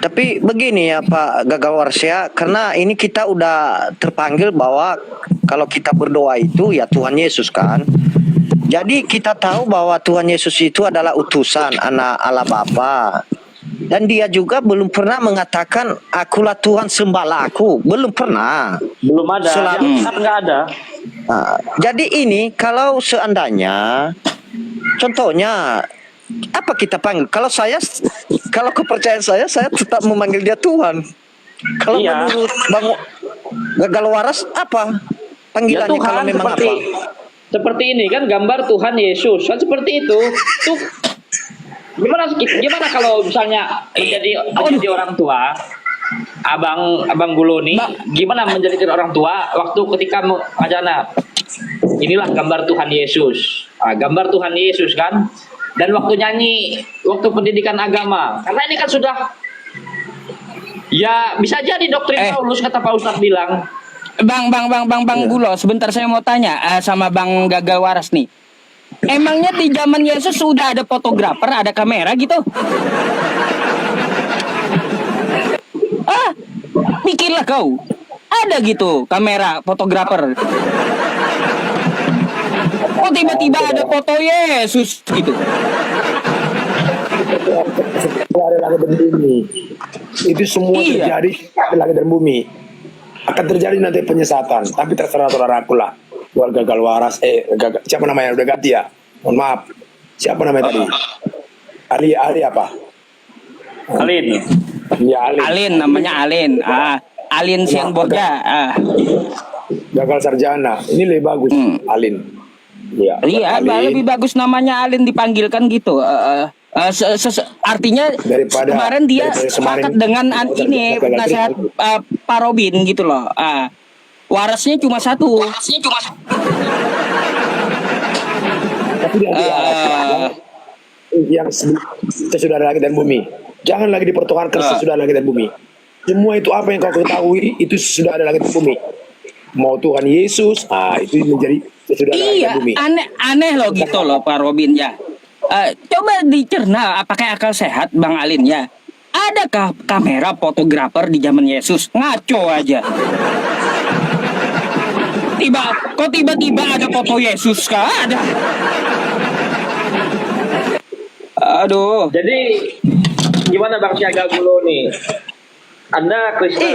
Tapi begini ya Pak Gagal Waras ya, karena ini kita udah terpanggil bahwa kalau kita berdoa itu ya Tuhan Yesus kan. Jadi kita tahu bahwa Tuhan Yesus itu adalah utusan anak Allah Bapa. Dan dia juga belum pernah mengatakan akulah Tuhan sembahlah aku. Belum pernah. Belum ada. Selalu nggak ada. Jadi ini kalau seandainya contohnya apa kita panggil? Kalau kepercayaan saya tetap memanggil dia Tuhan. Kalau menurut Bang Gagal Waras apa panggilannya ya, Tuhan, kalau memang seperti ini kan gambar Tuhan Yesus kan seperti itu. Tuh gimana kalau misalnya menjadi orang tua, abang Gulo nih gimana menjadi orang tua waktu ketika mengajarkan inilah gambar Tuhan Yesus, gambar Tuhan Yesus kan. Dan waktu nyanyi, waktu pendidikan agama, karena ini kan sudah, ya bisa jadi doktrin Paulus kata Pak Ustadz bilang. Bang Gulo, sebentar saya mau tanya sama Bang Gagal Waras nih. Emangnya di zaman Yesus sudah ada fotografer, ada kamera gitu? Mikirlah kau, ada gitu kamera, fotografer. Oh tiba-tiba ada foto Yesus gitu. Langit dan bumi. Itu semua terjadi di langit dan bumi. Akan terjadi nanti penyesatan. Tapi terserah saudaraku lah. Jual gagal waras. Siapa namanya? Udah ganti ya? Mohon maaf. Siapa namanya tadi? Ali apa? Alin. Ya Ali. Alin namanya Alin. Alin Sianborja. Gagal sarjana. Ini lebih bagus. Alin. Ya, Iya, lebih bagus namanya Alin dipanggilkan gitu. Artinya kemarin dia sepakat dengan ini nasihat Pak Robin gitu loh. Warasnya cuma satu. Tapi yang sesudah langit dan bumi. Jangan lagi dipertukarkan sesudah langit dan bumi. Semua itu apa yang kau ketahui itu sudah ada langit dan bumi. Mau Tuhan Yesus, itu menjadi sesudah langit dan bumi. Aneh loh gitu loh Pak Robin ya. Coba dicerna apakah akal sehat Bang Alin ya. Adakah kamera fotografer di zaman Yesus? Ngaco aja. Tiba-tiba ada foto Yesus kah? Ada. Aduh. Jadi gimana Bang Siaga Gulo nih? Anda Kristen?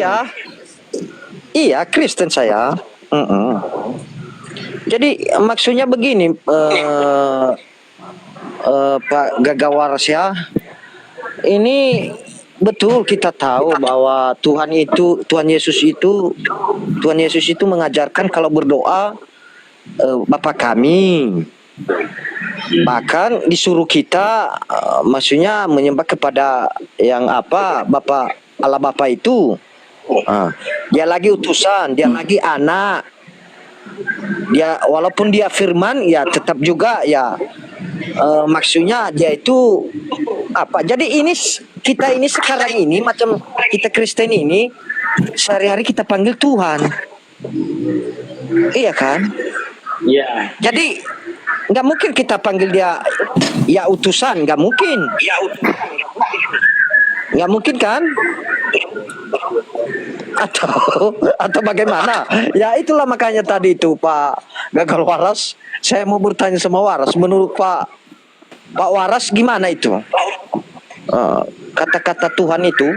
Iya, Kristen saya. Jadi maksudnya begini, Pak Gagawaras ya. Ini betul kita tahu bahwa Tuhan Yesus itu mengajarkan kalau berdoa Bapa kami. Bahkan disuruh kita maksudnya menyembah kepada yang apa Allah Bapa itu. Dia lagi utusan, dia lagi anak. Dia walaupun dia firman ya tetap juga ya maksudnya dia itu apa? Jadi kita ini sekarang ini macam kita Kristen ini sehari-hari kita panggil Tuhan. Iya kan? Iya. Jadi nggak mungkin kita panggil dia ya utusan, nggak mungkin. Nggak mungkin kan? Atau bagaimana? Ya itulah makanya tadi itu Pak Gagal Waras. Saya mau bertanya sama Waras. Menurut Pak Waras gimana itu? Kata-kata Tuhan itu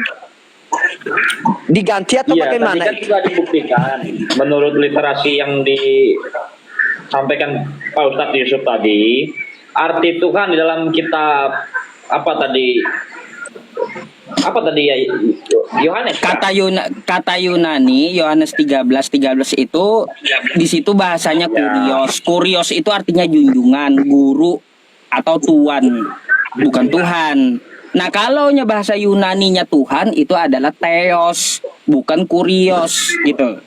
diganti atau bagaimana? Tadi kan juga dibuktikan menurut literasi yang disampaikan Pak Ustadz Yusuf tadi, arti Tuhan di dalam kitab apa tadi ya Yohanes kata Yunani Yohanes 13 itu di situ bahasanya kurios itu artinya junjungan, guru atau tuan, bukan Tuhan. Nah, kalau bahasa Yunaninya Tuhan itu adalah theos, bukan kurios gitu.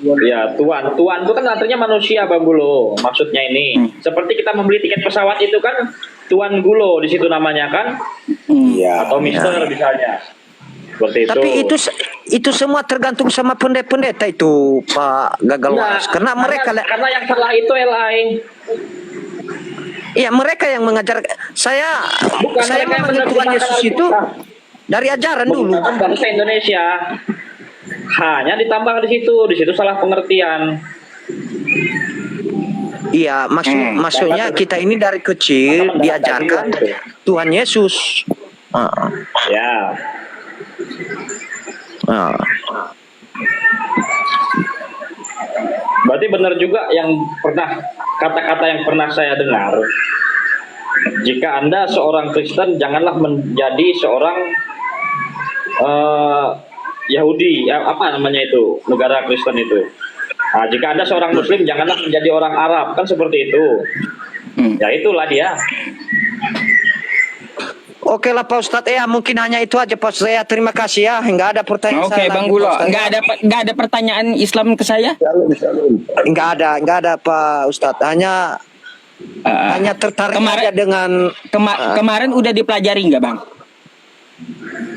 Ya, tuan itu kan artinya manusia Bang Gulo. Maksudnya ini seperti kita membeli tiket pesawat itu kan Tuan Gulo di situ namanya kan? Iya. Atau Mister misalnya. Seperti itu. Tapi itu semua tergantung sama pendeta itu Pak Gagal Waras. Karena yang salah itu LI. Iya, mereka yang mengajar saya. Saya memanggil Tuhan Yesus itu dari ajaran dulu. Bukan bahasa Indonesia. Hanya ditambah di situ salah pengertian. Iya, maksudnya kita ini dari kecil diajarkan Tuhan Yesus. Ya. Berarti benar juga yang kata-kata yang pernah saya dengar. Jika Anda seorang Kristen, janganlah menjadi seorang Yahudi, apa namanya itu, negara Kristen itu. Nah, jika Anda seorang Muslim, janganlah menjadi orang Arab, kan seperti itu. Ya itulah dia. Oke lah Pak Ustadz, mungkin hanya itu aja Pak Ustadz. Terima kasih ya, nggak ada pertanyaan. Oke Bang Gulo, nggak ada pertanyaan Islam ke saya? Nggak ada Pak Ustadz. Hanya tertarik aja dengan kemarin udah dipelajari nggak Bang?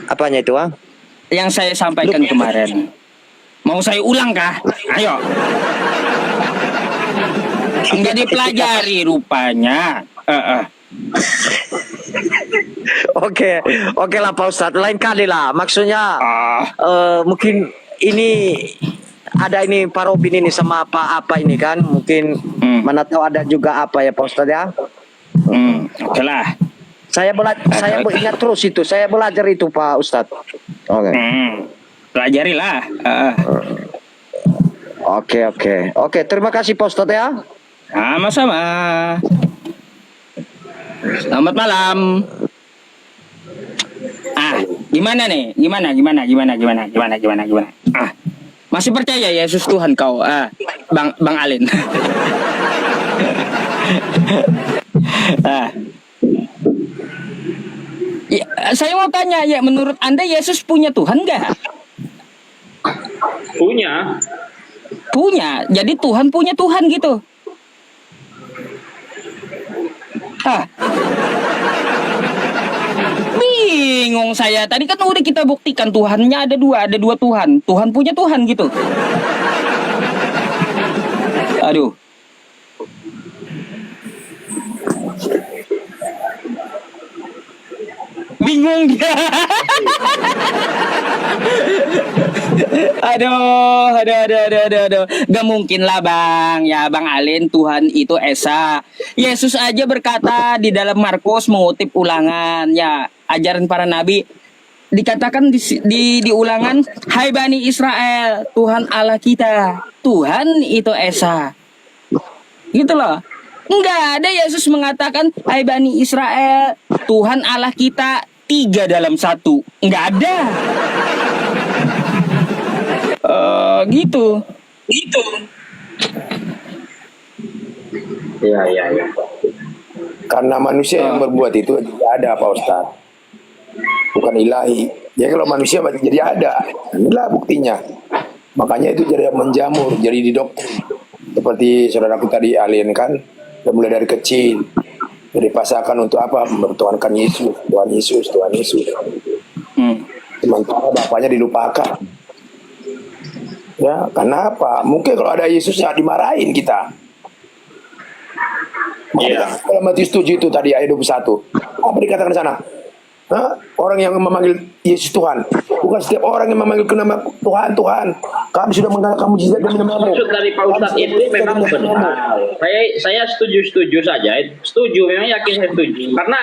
Apanya itu Bang? Yang saya sampaikan kemarin. Mau saya ulang kah? Ayo. Nggak dipelajari rupanya. Oke lah Pak Ustadz, lain kali lah. Maksudnya mungkin ini ada ini Pak Robin ini sama apa ini kan, mungkin mana tahu ada juga apa ya Pak Ustadz ya. Oke lah. Saya ingat terus itu, saya belajar itu Pak Ustadz. Oke. Pelajarilah. Oke, terima kasih Pak Ustadz ya. Sama-sama. Selamat malam. Gimana nih? Gimana? Masih percaya Yesus Tuhan kau? Bang Alin. Ya, saya mau tanya ya, menurut Anda Yesus punya Tuhan nggak? Punya. Jadi Tuhan punya Tuhan gitu. Bingung saya. Tadi kan udah kita buktikan Tuhannya ada dua Tuhan. Tuhan punya Tuhan gitu. Aduh. Bingung dia. Aduh. Gak mungkin lah Bang. Ya Bang Alin, Tuhan itu Esa. Yesus aja berkata di dalam Markus mengutip Ulangan. Ya, ajaran para nabi. Dikatakan di Ulangan, hai Bani Israel, Tuhan Allah kita. Tuhan itu Esa. Gitu loh. Enggak ada Yesus mengatakan, hai Bani Israel, Tuhan Allah kita 3 dalam 1. Enggak ada. Gitu. Iya. Karena manusia yang berbuat itu tidak ada Pak Ustadz, bukan ilahi. Ya kalau manusia jadi ada, inilah buktinya. Makanya itu jadi menjamur, jadi didoktrin. Seperti saudaraku tadi Alien kan, mulai dari kecil dipasangkan untuk apa? Bertuhankan Yesus, Tuhan Yesus. Sementara bapaknya dilupakan. Ya, karena apa? Mungkin kalau ada Yesus ya dimarahin kita. Kalau Matius 7 itu tadi ayat 21. Apa dikatakan di sana? Orang yang memanggil Yesus Tuhan, bukan setiap orang yang memanggil nama Tuhan. Kami sudah mengenal mujizat dan nama-Mu. Maksud dari Pak Ustadz itu memang benar. Saya setuju saja. Setuju, memang yakin saya setuju. Karena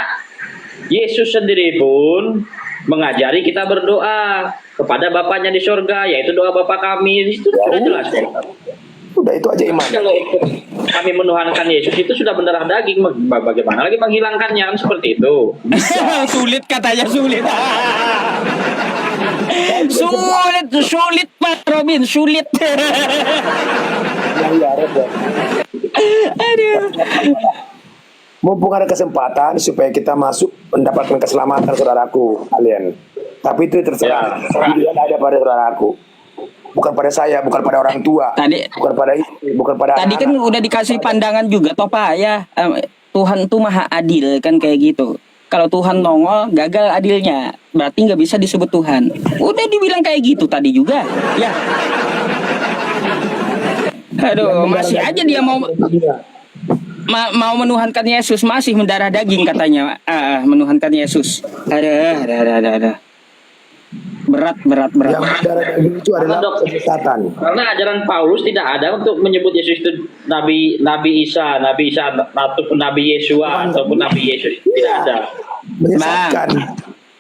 Yesus sendiri pun mengajari kita berdoa kepada Bapaknya di surga, yaitu doa Bapa kami. Itu sudah jelas. Udah itu aja iman. Kalau kami menuhankan Yesus itu sudah mendarah daging, bagaimana lagi menghilangkannya, kan seperti itu. Sulit katanya, sulit. Sulit Pak Robin, sulit. Aduh. Mumpung ada kesempatan supaya kita masuk mendapatkan keselamatan saudaraku Alien. Tapi itu terserah. Pilihan ada pada saudaraku. Bukan pada saya, bukan pada orang tua, bukan pada istri, bukan pada tadi anak. Kan udah dikasih pandangan juga toh Pak ya. Tuhan tuh maha adil kan kayak gitu. Kalau Tuhan nongol gagal adilnya, berarti nggak bisa disebut Tuhan. Udah dibilang kayak gitu tadi juga. Ya. Aduh, masih aja dia mau menuhankan Yesus, masih mendarah daging katanya. Menuhankan Yesus. Ada. Berat. Yang mendarah daging itu adalah kesesatan. Karena ajaran Paulus tidak ada untuk menyebut Yesus itu Nabi Isa ataupun Nabi Yesua ataupun Nabi Yesus. Tidak ada.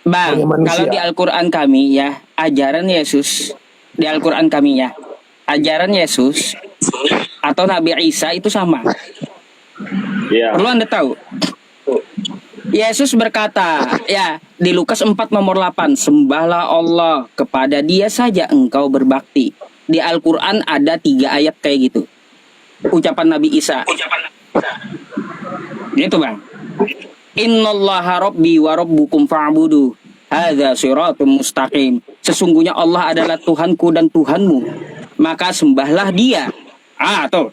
Bang, kalau di Al-Quran kami ya, ajaran Yesus di Al-Quran kami ya, ajaran Yesus atau Nabi Isa itu sama. Ya. Perlu Anda tahu. Yesus berkata, ya, di Lukas 4 nomor 8, sembahlah Allah, kepada Dia saja engkau berbakti. Di Al-Quran ada 3 ayat kayak gitu. Ucapan Nabi Isa. Gitu Bang. Innallaha rabbi wa rabbukum fa'budu. Hadza siratum mustaqim. Sesungguhnya Allah adalah Tuhanku dan Tuhanmu, maka sembahlah Dia. Tuh.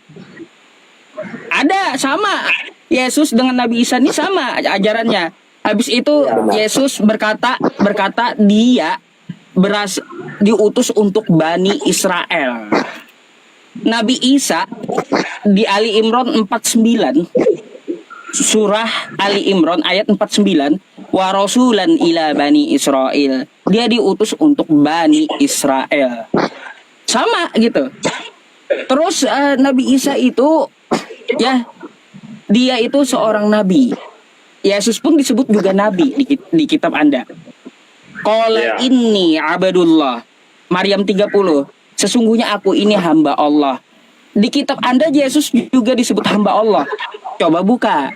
Ada sama. Yesus dengan Nabi Isa ini sama ajarannya. Habis itu Yesus berkata Dia diutus untuk Bani Israel. Nabi Isa di Ali Imran 49, surah Ali Imran ayat 49, wa rasulan ila Bani Israel. Dia diutus untuk Bani Israel. Sama gitu. Terus Nabi Isa itu ya, dia itu seorang nabi. Yesus pun disebut juga nabi di kitab Anda. Qala inni abadullah. Maryam 30. Sesungguhnya aku ini hamba Allah. Di kitab Anda Yesus juga disebut hamba Allah. Coba buka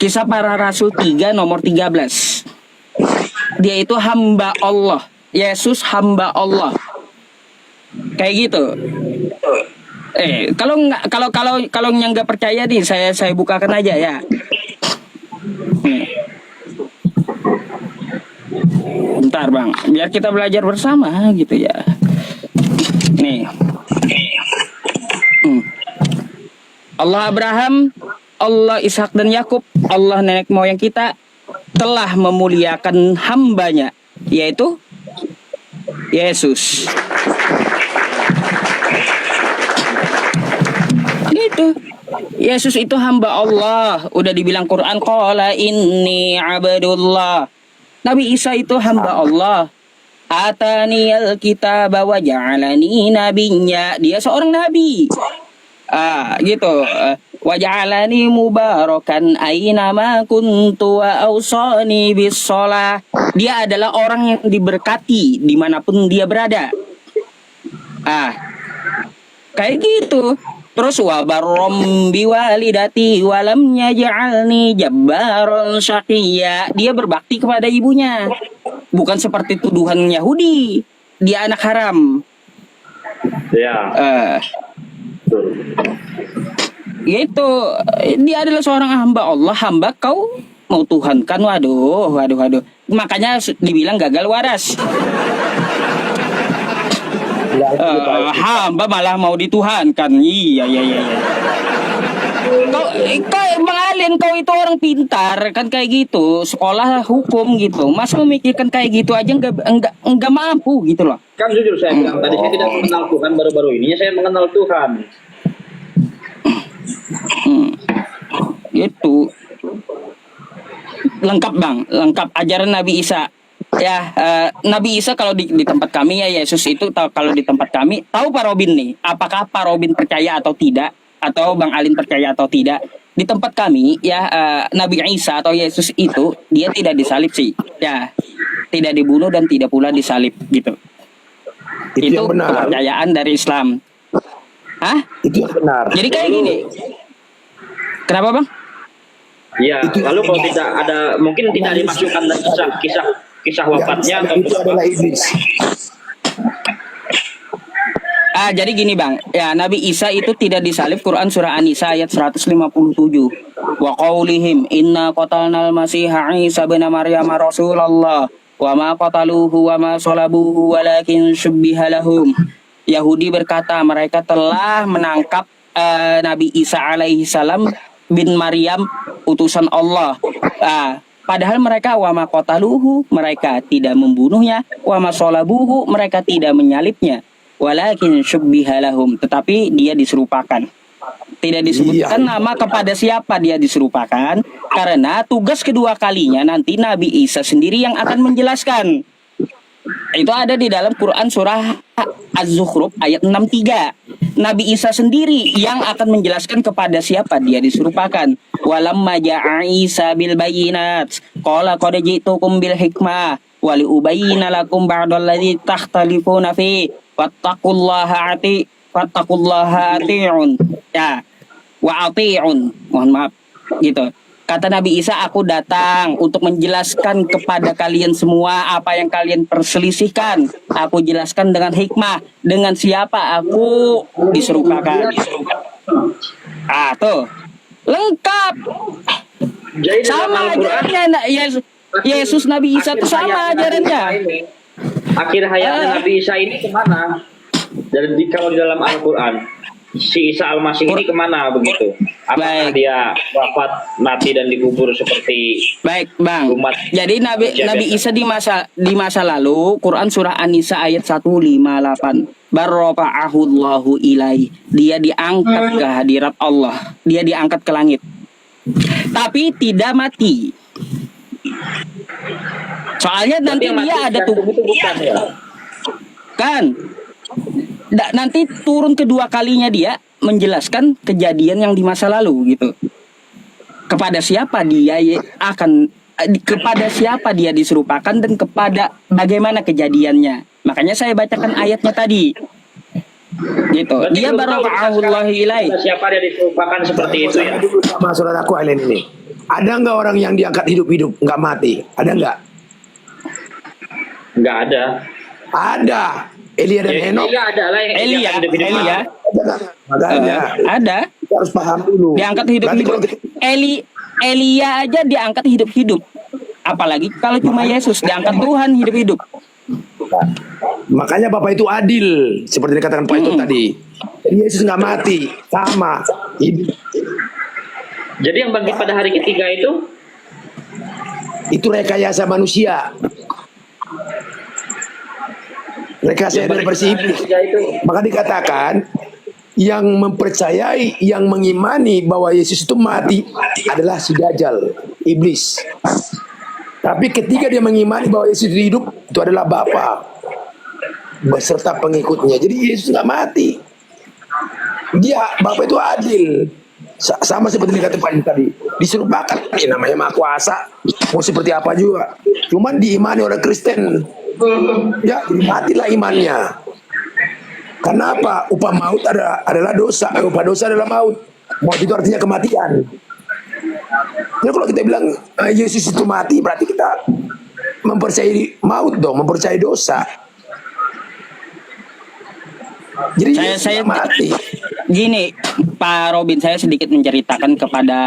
Kisah Para Rasul 3 nomor 13. Dia itu hamba Allah. Yesus hamba Allah. Kayak gitu. Kalau yang nggak percaya nih, saya bukakan aja ya. Nih. Bentar bang, biar kita belajar bersama gitu ya. Nih. Allah Abraham, Allah Ishak dan Yakub, Allah nenek moyang kita telah memuliakan hambanya, yaitu Yesus. Itu Yesus itu hamba Allah. Udah dibilang Quran, qala inni abdullah. Nabi Isa itu hamba Allah. Ataniyal kitaba wa ja'alani nabiyya. Dia seorang nabi. Gitu. Wa ja'alani mubarakan aina ma kuntu wa awsani bis shalah. Dia adalah orang yang diberkati dimanapun dia berada. Kayak gitu. Terus wa barrom biwalidati walam yaj'alni jabbaron syaqiyya. Dia berbakti kepada ibunya. Bukan seperti tuduhan Yahudi. Dia anak haram. Ya. Gitu. Dia adalah seorang hamba Allah. Hamba kau mau Tuhan kan. Waduh. Makanya dibilang gagal waras. Hamba malah mau dituhankan. Iya. Kau Bang Alin, kau itu orang pintar kan kayak gitu, sekolah hukum gitu, mas memikirkan kayak gitu aja enggak mampu gitu loh. Kan jujur saya bilang tadi saya tidak mengenal Tuhan, baru-baru ini saya mengenal Tuhan. Gitu. Lengkap bang, lengkap ajaran Nabi Isa. Ya, Nabi Isa kalau di tempat kami ya, Yesus itu kalau di tempat kami, tahu Pak Robin nih, apakah Pak Robin percaya atau tidak, atau Bang Alin percaya atau tidak? Di tempat kami ya, Nabi Isa atau Yesus itu dia tidak disalib sih, ya, tidak dibunuh dan tidak pula disalib gitu. Itu kepercayaan dari Islam. Hah? Itu yang benar. Jadi kayak gini. Kenapa bang? Iya, lalu kalau tidak ada, mungkin tidak dimasukkan kisah wafatnya atau itu adalah iblis. Jadi gini bang, ya Nabi Isa itu tidak disalib. Quran surah An-Nisa ayat 157. Wa qaulihim inna qatalnal masiha Isa bin Maryam Rasulullah wa ma qataluhu wa ma salabuhu walakin syubbiha lahum. Yahudi berkata mereka telah menangkap Nabi Isa alaihi salam bin Maryam utusan Allah. Padahal mereka wama qataluhu, mereka tidak membunuhnya, wama sholabuhu, mereka tidak menyalibnya, walakin syubbiha lahum, tetapi dia diserupakan. Tidak disebutkan nama kepada siapa dia diserupakan, karena tugas kedua kalinya nanti Nabi Isa sendiri yang akan menjelaskan. Itu ada di dalam Quran surah Az-Zukhruf ayat 63. Nabi Isa sendiri yang akan menjelaskan kepada siapa dia diserupakan. Walamma ja'a Isa bil bayyinat qala qad ji'tukum bil hikmah wa li ubayyina lakum ba'dal ladzi takhtalifuna fi wattaqullaha ati'un. Ya. Wa ati'un. Mohon maaf. Gitu. Kata Nabi Isa, aku datang untuk menjelaskan kepada kalian semua apa yang kalian perselisihkan. Aku jelaskan dengan hikmah. Dengan siapa aku diserupakan. Tuh. Lengkap. Jadi sama ajarannya. Yesus Nabi Isa itu sama ajarannya. Akhir hayatnya Nabi Isa ini kemana? Jadi kalau di dalam Al-Quran, si Isa Al-Masih ini kemana begitu? Apakah dia wafat, mati dan dikubur seperti bang? Umat jadi Nabi Isa di masa lalu, Quran surah An-Nisa ayat 158. Barrafa'ahullahu ilaihi. Dia diangkat ke hadirat Allah. Dia diangkat ke langit. Tapi tidak mati. Soalnya nanti dia ada tuh. Kan? Nanti turun kedua kalinya dia menjelaskan kejadian yang di masa lalu gitu. Kepada siapa dia diserupakan dan kepada bagaimana kejadiannya. Makanya saya bacakan ayatnya tadi. Gitu. Berarti Dia belum tahu barafa'ahullahu ilaih. siapa dia diserupakan seperti itu ya. Dulu sama saudaraku Aileen ini. Ada nggak orang yang diangkat hidup-hidup nggak mati? Ada nggak? Nggak ada. Ada. Elia dan Henok. Iya ada lah yang Elia, hidup-hidup. Elia. Makanya Ada. kita harus paham dulu. Diangkat Berarti hidup-hidup. kalau kita- Elia aja diangkat hidup-hidup. Apalagi kalau cuma Yesus diangkat Tuhan hidup-hidup. Makanya Bapak itu adil, seperti dikatakan Pak itu tadi. Jadi Yesus nggak mati, sama hidup. Jadi yang bangkit pada hari ketiga itu Rekayasa manusia. Rekayasa dari versi iblis. Maka dikatakan yang mempercayai, yang mengimani bahwa Yesus itu mati adalah si Dajjal, iblis. Tapi ketika dia mengimani bahwa Yesus hidup, itu adalah Bapa beserta pengikutnya. Jadi Yesus nggak mati. Bapa itu adil. Sama seperti dikatakan Pak tadi, diserupakan. Ini namanya Maha Kuasa. Mau seperti apa juga. Cuman diimani orang Kristen. Ya, matilah imannya. Karena apa? Upah maut adalah dosa. Upah dosa adalah maut. Maut itu artinya kematian. Jadi kalau kita bilang Yesus itu mati, berarti kita mempercayai maut dong, mempercayai dosa. Jadi Saya mati. Gini, Pak Robin, saya sedikit menceritakan kepada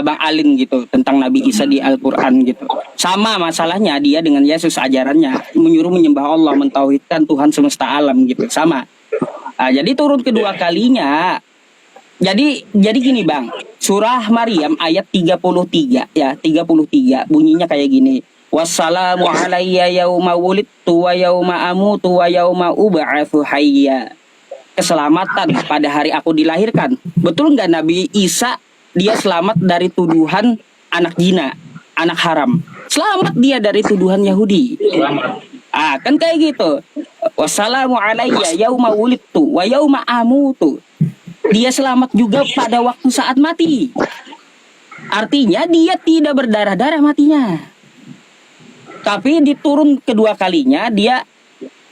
Bang Alin gitu tentang Nabi Isa di Al-Quran gitu. Sama masalahnya dia dengan Yesus, ajarannya menyuruh menyembah Allah, mentauhidkan Tuhan semesta alam gitu. Sama. Jadi turun kedua kalinya. Jadi gini Bang, surah Maryam ayat 33 ya, 33 bunyinya kayak gini. Wassalamu alayya yauma wulidtu wa yauma amutu wa yauma ub'atsu hayya. Keselamatan pada hari aku dilahirkan. Betul nggak Nabi Isa dia selamat dari tuduhan anak zina, anak haram. Selamat dia dari tuduhan Yahudi. selamat. Kan kayak gitu. Wassalamu alayya yauma wulidtu wa yauma amutu. Dia selamat juga pada waktu saat mati. Artinya dia tidak berdarah-darah matinya. Tapi diturun kedua kalinya dia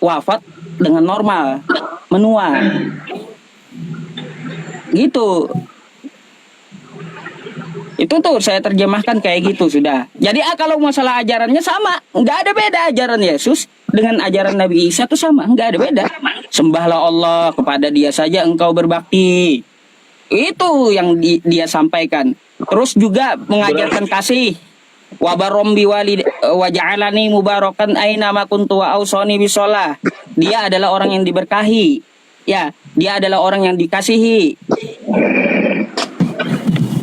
wafat dengan normal, menua. Gitu. Itu tuh saya terjemahkan kayak gitu sudah. Jadi kalau masalah ajarannya sama, nggak ada beda ajaran Yesus dengan ajaran Nabi Isa tuh sama, nggak ada beda. Sembahlah Allah, kepada Dia saja engkau berbakti. Itu yang dia sampaikan. Terus juga mengajarkan kasih. Wa barrom biwalid wa ja'alani mubarakan aina ma kuntu wa ausani bisolah. Dia adalah orang yang diberkahi. Ya, dia adalah orang yang dikasihi.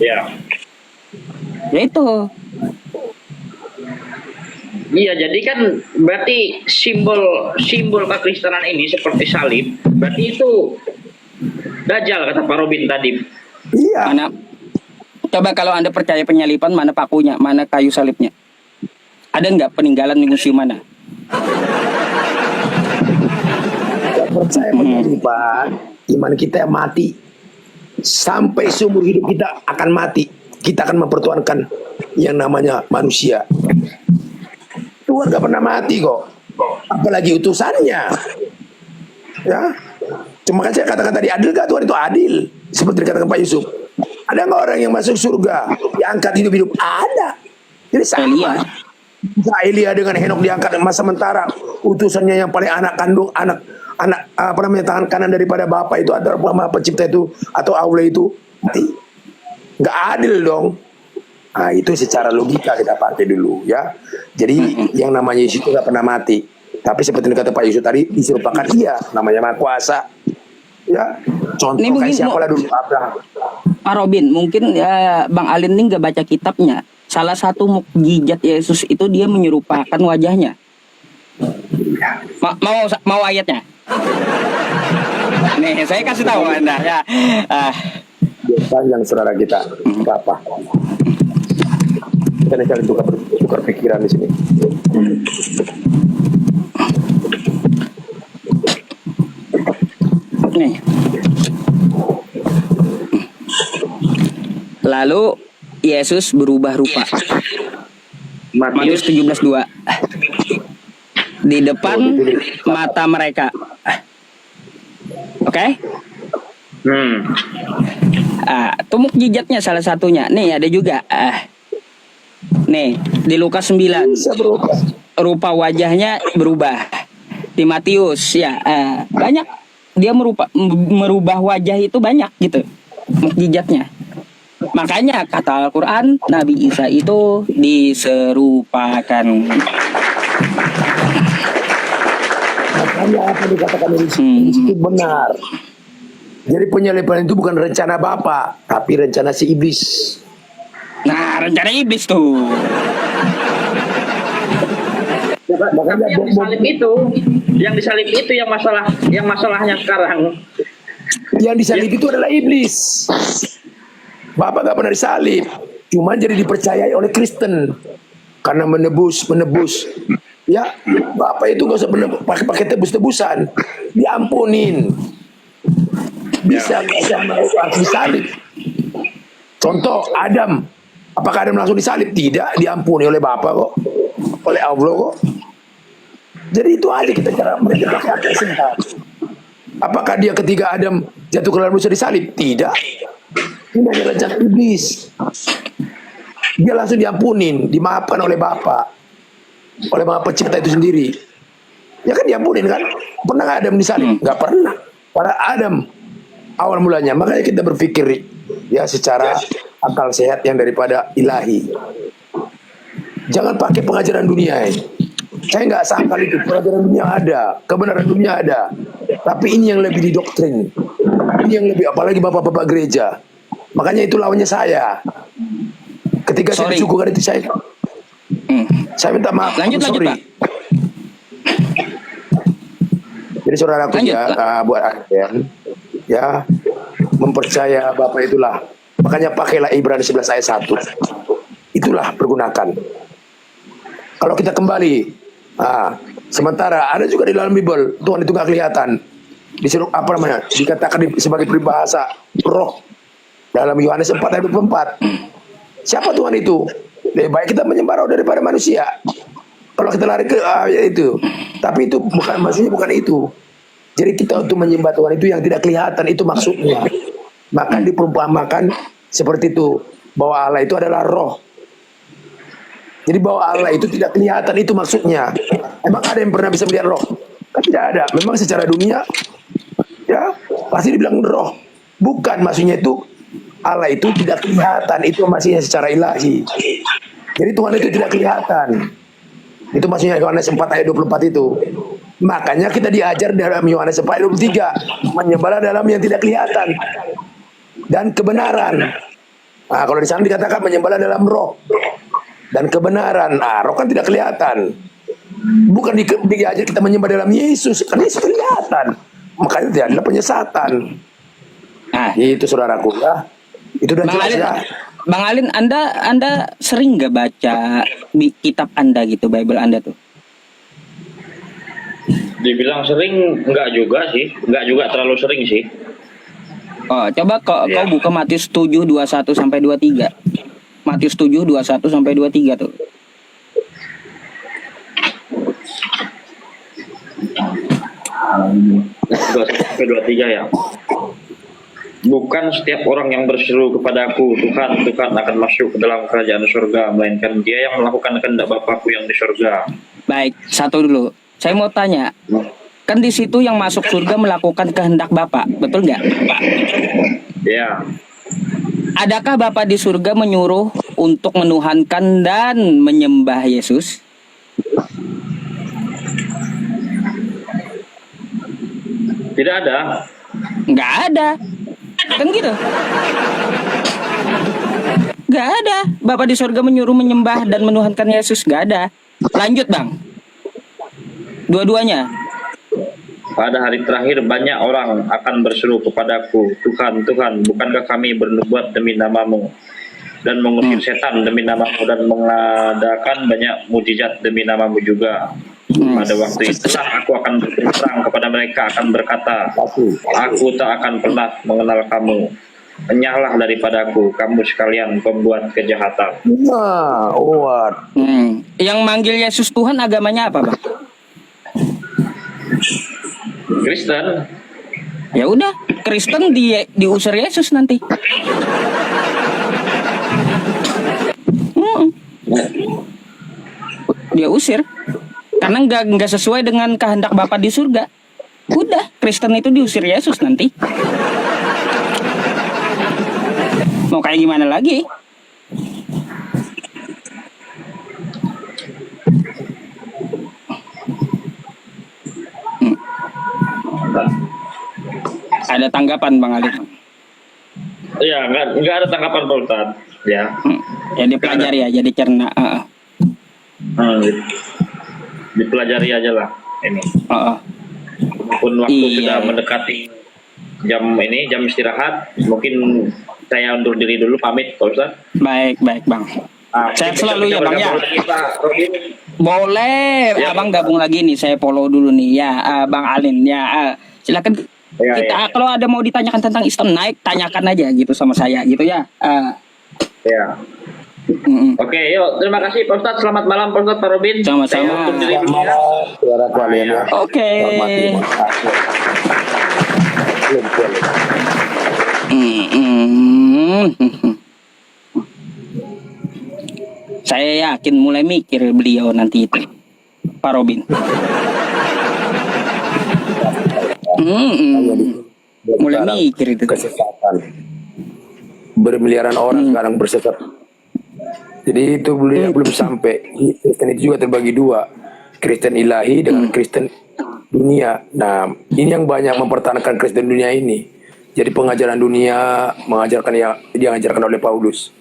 Ya. Ya itu. Iya, jadi kan berarti simbol kekristenan ini seperti salib. Berarti itu Dajjal kata Pak Robin tadi. Iya. Mana? Coba kalau Anda percaya penyalipan, mana pakunya, mana kayu salibnya? Ada nggak peninggalan di museum mana? Saya percaya begini Pak, iman kita yang mati sampai seumur hidup kita akan mati. Kita akan mempertuhankan yang namanya manusia. Tuhan gak pernah mati kok, apalagi utusannya. Ya, cuma kan saya katakan tadi, adil gak Tuhan itu adil? Seperti dikatakan Pak Yusuf. Ada nggak orang yang masuk surga diangkat hidup-hidup? Ada. Jadi sama. Elia dengan Henok diangkat masa sementara, utusannya yang paling anak kandung, anak apa namanya, tangan kanan daripada Bapa itu adalah Maha Pencipta itu atau Allah itu mati. Nggak adil dong. Nah, itu secara logika kita pakai dulu ya. Jadi yang namanya Yesus itu nggak pernah mati. Tapi seperti yang kata Pak Yusuf tadi, diserupakan iya, namanya Maha Kuasa. Ya, contoh Ini kayak mungkin siapa lah dulu, Abraham. Pak Robin, mungkin ya Bang Alin ini nggak baca kitabnya. Salah satu mukjizat Yesus itu dia menyerupakan wajahnya. Mau ayatnya? Nih, saya kasih tahu Anda ya. Panjang saudara kita, apa? Kita nih kali tukar pikiran di sini. Nih. Lalu Yesus berubah rupa. Matius 17:2. Di depan mata mereka. Oke? Hmm. Itu mukjizatnya salah satunya. Nih ada juga. Nih di Lukas 9. Bisa berubah. Rupa wajahnya berubah. Di Matius ya banyak dia merubah wajah itu banyak gitu mukjizatnya. Makanya kata Al-Quran Nabi Isa itu diserupakan. Makanya apa dikatakan itu benar. Jadi penyaliban itu bukan rencana Bapa, tapi rencana si iblis. Nah rencana iblis tuh. Makanya yang disalib itu yang masalahnya sekarang. Yang disalib itu adalah iblis. Bapak gak pernah disalib, cuma jadi dipercayai oleh Kristen karena menebus. Ya, Bapak itu gak usah pakai tebus-tebusan, diampunin. Bisa harus disalib. Contoh Adam, apakah Adam langsung disalib? Tidak, diampuni oleh Bapak kok, oleh Allah kok. Jadi itu aja kita cara mereka pakai akal sehat. Apakah dia ketika Adam jatuh ke dalam dosa disalib? Tidak. Ini hanya rencana iblis. Dia langsung diampunin, dimaafkan oleh Bapa, oleh Maha Pencipta itu sendiri. Ya kan diampunin kan? Pernah nggak Adam disalib? Nggak pernah. Pada Adam awal mulanya. Makanya kita berpikir ya secara akal sehat yang daripada ilahi. Jangan pakai pengajaran dunia ini. Saya nggak sangkal itu. Pengajaran dunia ada, kebenaran dunia ada. Tapi ini yang lebih didoktrin. Ini yang lebih, apalagi bapak-bapak gereja. Makanya itu lawannya saya. Ketika saya disuguhkan itu saya minta maaf. Lanjut Pak. Jadi saudaraku buat Anda ya mempercaya Bapak itulah. Makanya pakailah Ibrani 11 ayat 1. Itulah pergunakan. Kalau kita kembali, sementara ada juga di dalam Bible Tuhan itu nggak kelihatan. Disuruh apa namanya? Dikatakan sebagai peribahasa roh dalam Yohanes 4 ayat 24. Siapa Tuhan itu? Lebih baik kita menyembah roh daripada manusia. Kalau kita lari ke itu, tapi itu maksudnya bukan itu. Jadi kita untuk menyembah Tuhan itu yang tidak kelihatan, itu maksudnya. Maka diperumpamakan seperti itu, bahwa Allah itu adalah roh. Jadi bahwa Allah itu tidak kelihatan, itu maksudnya. Emang ada yang pernah bisa melihat roh? Kan tidak ada. Memang secara dunia ya pasti dibilang roh. Bukan, maksudnya itu Allah itu tidak kelihatan, itu maksudnya secara ilahi. Jadi Tuhan itu tidak kelihatan. Itu maksudnya Yohanes 4 ayat 24 itu. Makanya kita diajar dalam Yohanes 4 ayat 23, menyembahlah dalam yang tidak kelihatan dan kebenaran. Nah, kalau di sana dikatakan menyembahlah dalam roh dan kebenaran. Roh kan tidak kelihatan. Bukan diajar kita menyembah dalam Yesus, karena Yesus kelihatan. Makanya itu adalah penyesatan. Itu saudaraku ya. Itu udah jelas ya. Bang Alin, Anda sering nggak baca di kitab Anda gitu, Bible Anda tuh? Dibilang sering, enggak juga sih. Enggak juga terlalu sering sih. Oh, coba kau buka Matius 7, 21 sampai 23. Matius 7, 21 sampai 23 tuh. Sampai 23 ya. Bukan setiap orang yang berseru kepadaku, Tuhan, Tuhan akan masuk ke dalam kerajaan surga, melainkan dia yang melakukan kehendak Bapakku yang di surga. Baik, satu dulu. Saya mau tanya, kan di situ yang masuk surga melakukan kehendak Bapak, betul nggak, Pak? Ya. Adakah Bapak di surga menyuruh untuk menuhankan dan menyembah Yesus? Tidak ada. Nggak ada. Kan gitu. Nggak ada. Bapak di surga menyuruh menyembah dan menuhankan Yesus. Nggak ada. Lanjut Bang. Dua-duanya. Pada hari terakhir banyak orang akan berseru kepadaku, Tuhan, Tuhan, bukankah kami bernubuat demi namamu dan mengusir setan demi namamu dan mengadakan banyak mujizat demi namamu juga. Pada waktu itulah aku akan berterus terang kepada mereka, akan berkata, aku tak akan pernah mengenal kamu. Enyahlah daripadaku, kamu sekalian pembuat kejahatan. Yang manggil Yesus Tuhan agamanya apa, Bang? Kristen. Ya udah, Kristen diusir Yesus nanti. Dia usir karena nggak sesuai dengan kehendak Bapa di surga. Udah, Kristen itu diusir Yesus nanti. Mau kayak gimana lagi? Ada tanggapan Bang Ali? Iya, nggak ada tanggapan Pak Ustadz. Ya. Ya dipelajari aja, dicerna. Dipelajari aja lah ini. Walaupun waktu sudah mendekati jam istirahat, mungkin saya undur diri dulu, pamit Pak Ustadz. Baik Bang. Saya selalu ya Bang ya. Boleh, Abang gabung lagi nih, saya follow dulu nih ya, Bang Alin ya. Silakan kita kalau ada mau ditanyakan tentang Islam naik, tanyakan aja gitu sama saya gitu ya. Ya. Oke, yuk terima kasih Pak Ustadz. Selamat malam Pak Ustadz, Pak Robin. Sama-sama. Oke. Saya yakin mulai mikir beliau nanti itu, Pak Robin. Mulai mikir itu. Kesesatan. Bermiliaran orang sekarang bersesat. Jadi itu belum sampai. Kristen itu juga terbagi dua, Kristen ilahi dengan Kristen dunia. Nah, ini yang banyak mempertahankan Kristen dunia ini. Jadi pengajaran dunia mengajarkan yang diajarkan oleh Paulus.